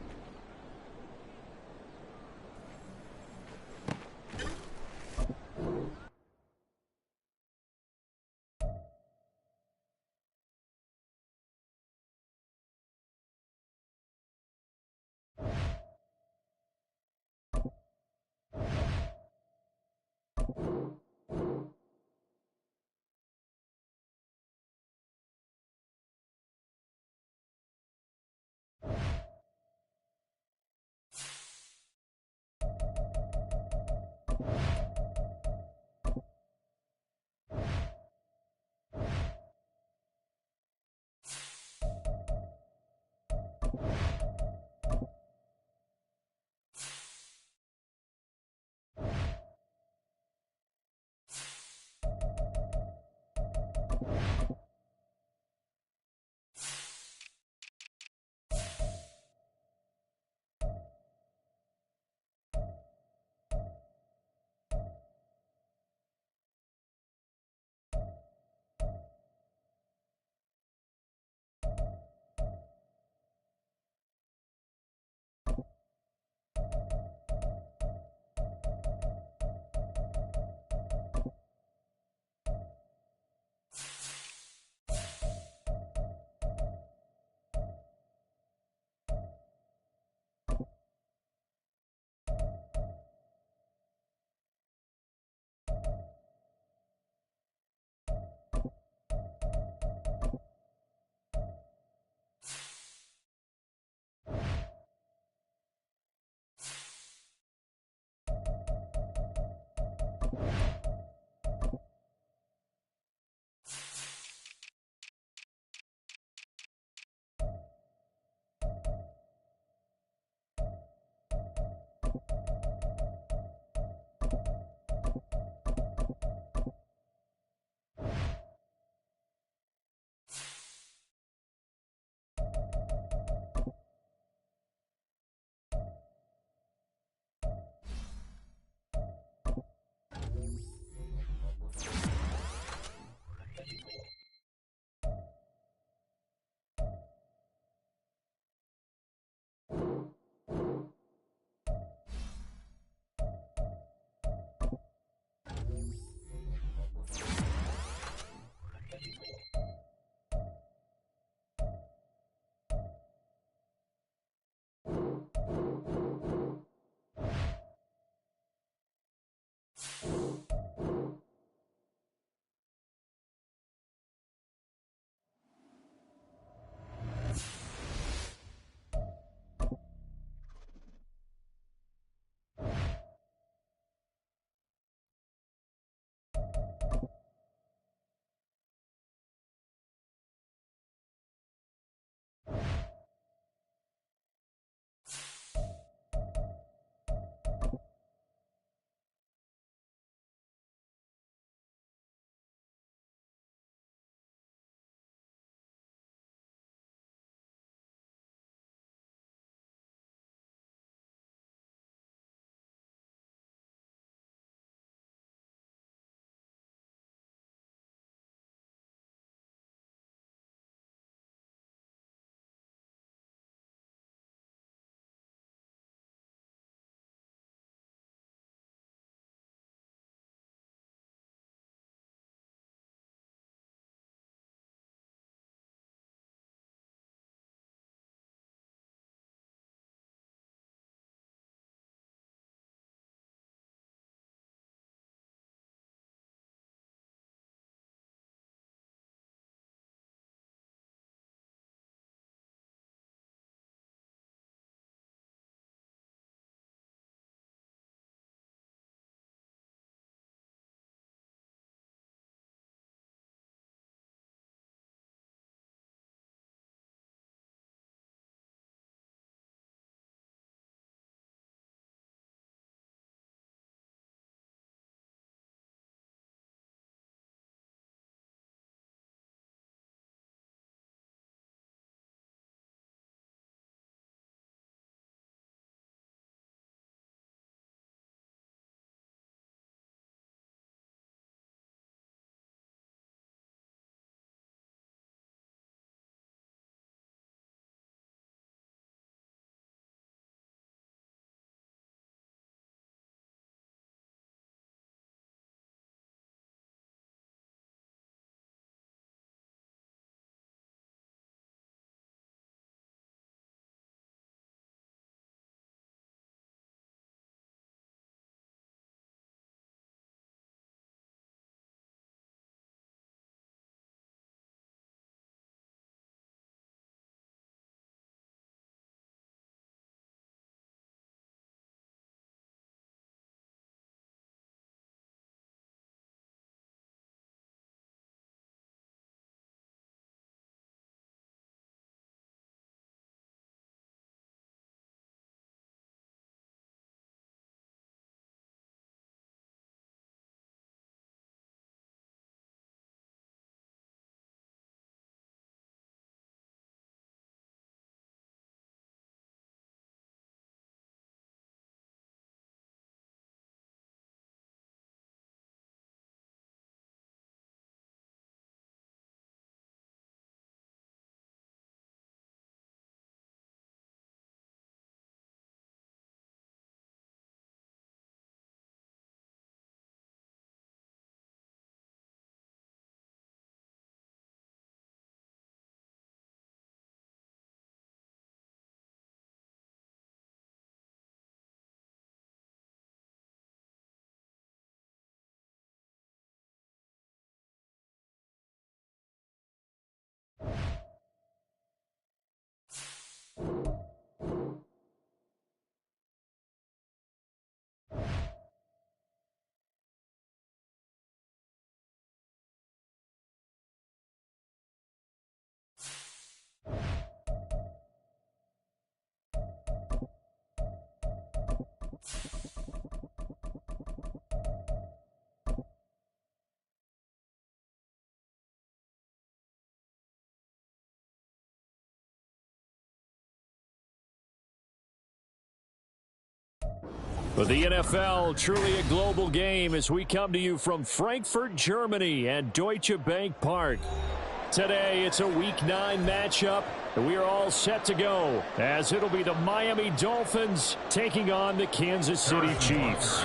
But the NFL, truly a global game as we come to you from Frankfurt, Germany at Deutsche Bank Park. Today, it's a Week 9 matchup, and we are all set to go as it'll be the Miami Dolphins taking on the Kansas City Chiefs.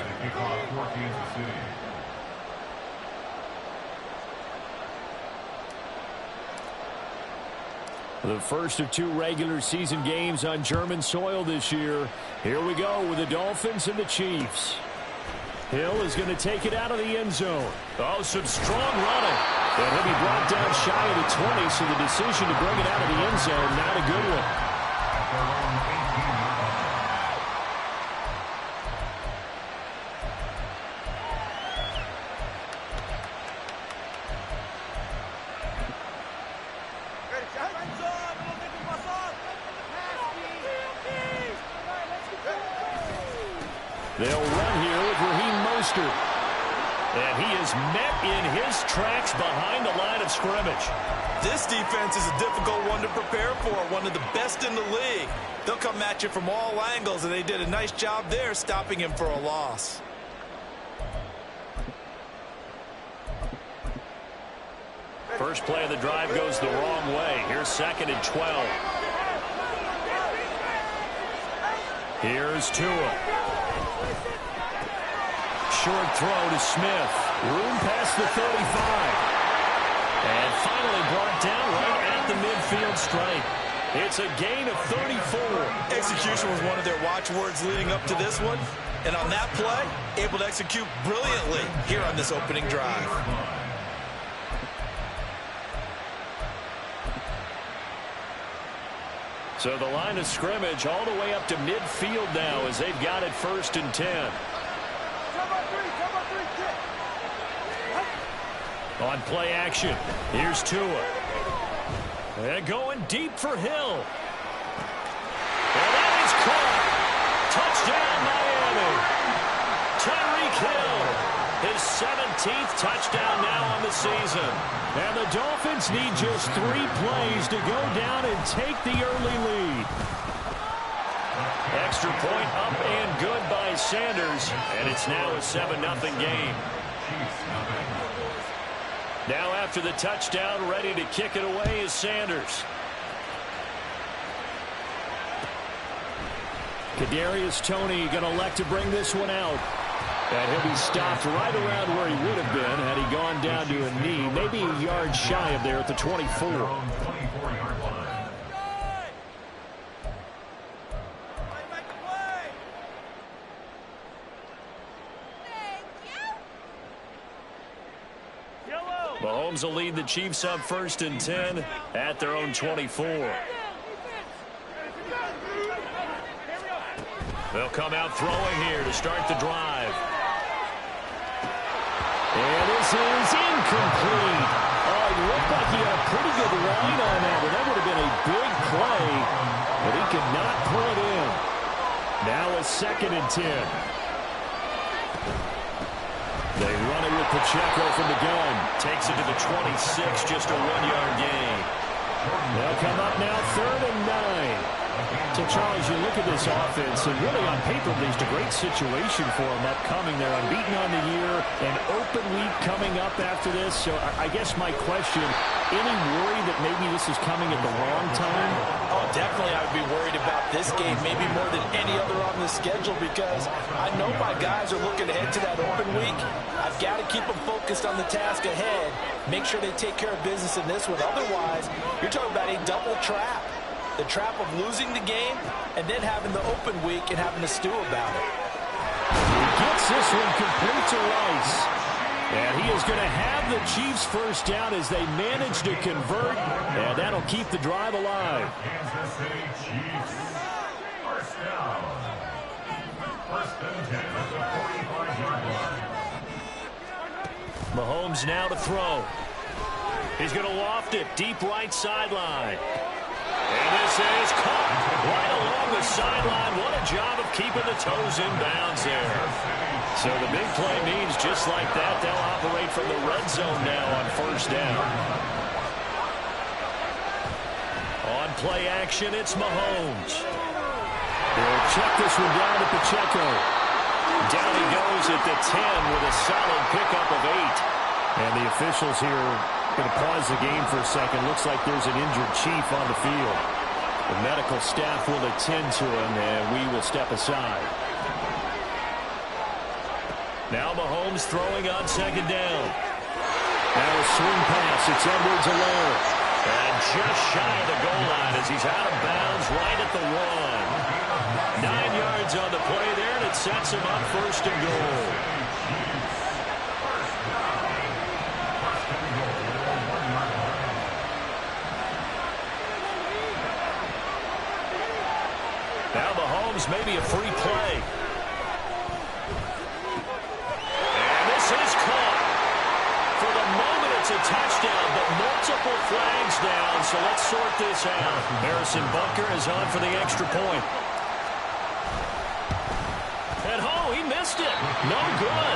The first of 2 regular season games on German soil this year. Here we go with the Dolphins and the Chiefs. Hill is going to take it out of the end zone. Oh, some strong running. And he'll be brought down shy of the 20, so the decision to bring it out of the end zone, not a good one. They'll run here with Raheem Mostert. And he is met in his tracks behind the line of scrimmage. This defense is a difficult one to prepare for, one of the best in the league. They'll come at you from all angles, and they did a nice job there stopping him for a loss. First play of the drive goes the wrong way. Here's 2nd and 12. Here's Tua. Short throw to Smith. Room past the 35. And finally brought down right at the midfield stripe. It's a gain of 34. Execution was one of their watchwords leading up to this one. And on that play, able to execute brilliantly here on this opening drive. So the line of scrimmage all the way up to midfield now as they've got it 1st and 10. On play action, here's Tua. And going deep for Hill. And that is caught. Touchdown, Miami. Tyreek Hill, his 17th touchdown now on the season. And the Dolphins need just 3 plays to go down and take the early lead. Extra point up and good by Sanders. And it's now a 7-0 game. Now after the touchdown, ready to kick it away is Sanders. Kadarius Toney going to elect to bring this one out. And he'll be stopped right around where he would have been had he gone down to a knee. Maybe a yard shy of there at the 24. Mahomes will lead the Chiefs up 1st and 10 at their own 24. They'll come out throwing here to start the drive. And this is incomplete. Oh, it looked like he had a pretty good line on that, but that would have been a big play, but he could not pull it in. Now a 2nd and 10. They run it with Pacheco from the gun. Takes it to the 26, just a 1-yard gain. They'll come up now 3rd and 9. So, Charles, you look at this offense, and really on paper, there's a great situation for them upcoming. They're unbeaten on the year, an open week coming up after this. So I guess my question, any worry that maybe this is coming at the wrong time? Oh, definitely I would be worried about this game, maybe more than any other on the schedule, because I know my guys are looking ahead to that open week. I've got to keep them focused on the task ahead, make sure they take care of business in this one. Otherwise, you're talking about a double trap. The trap of losing the game and then having the open week and having to stew about it. He gets this one complete to Rice. And he is going to have the Chiefs first down as they manage to convert. And that'll keep the drive alive. Kansas City Chiefs. First down. 1st and 10 at the 45-yard line. Mahomes now to throw. He's going to loft it deep right sideline. And this is caught right along the sideline. What a job of keeping the toes in bounds there. So the big play means just like that, they'll operate from the red zone now on 1st down. On play action, it's Mahomes. He'll check this one down to Pacheco. Down he goes at the 10 with a solid pickup of 8. And the officials here going to pause the game for a second. Looks like there's an injured chief on the field. The medical staff will attend to him, and we will step aside. Now Mahomes throwing on second down. Now a swing pass. It's Edwards-Helaire. And just shy of the goal line as he's out of bounds right at the 1. 9 yards on the play there, and it sets him up first and goal. Now Mahomes maybe a free play. And this is caught. For the moment, it's a touchdown, but multiple flags down, so let's sort this out. Harrison Butker is on for the extra point. And, oh, he missed it. No good.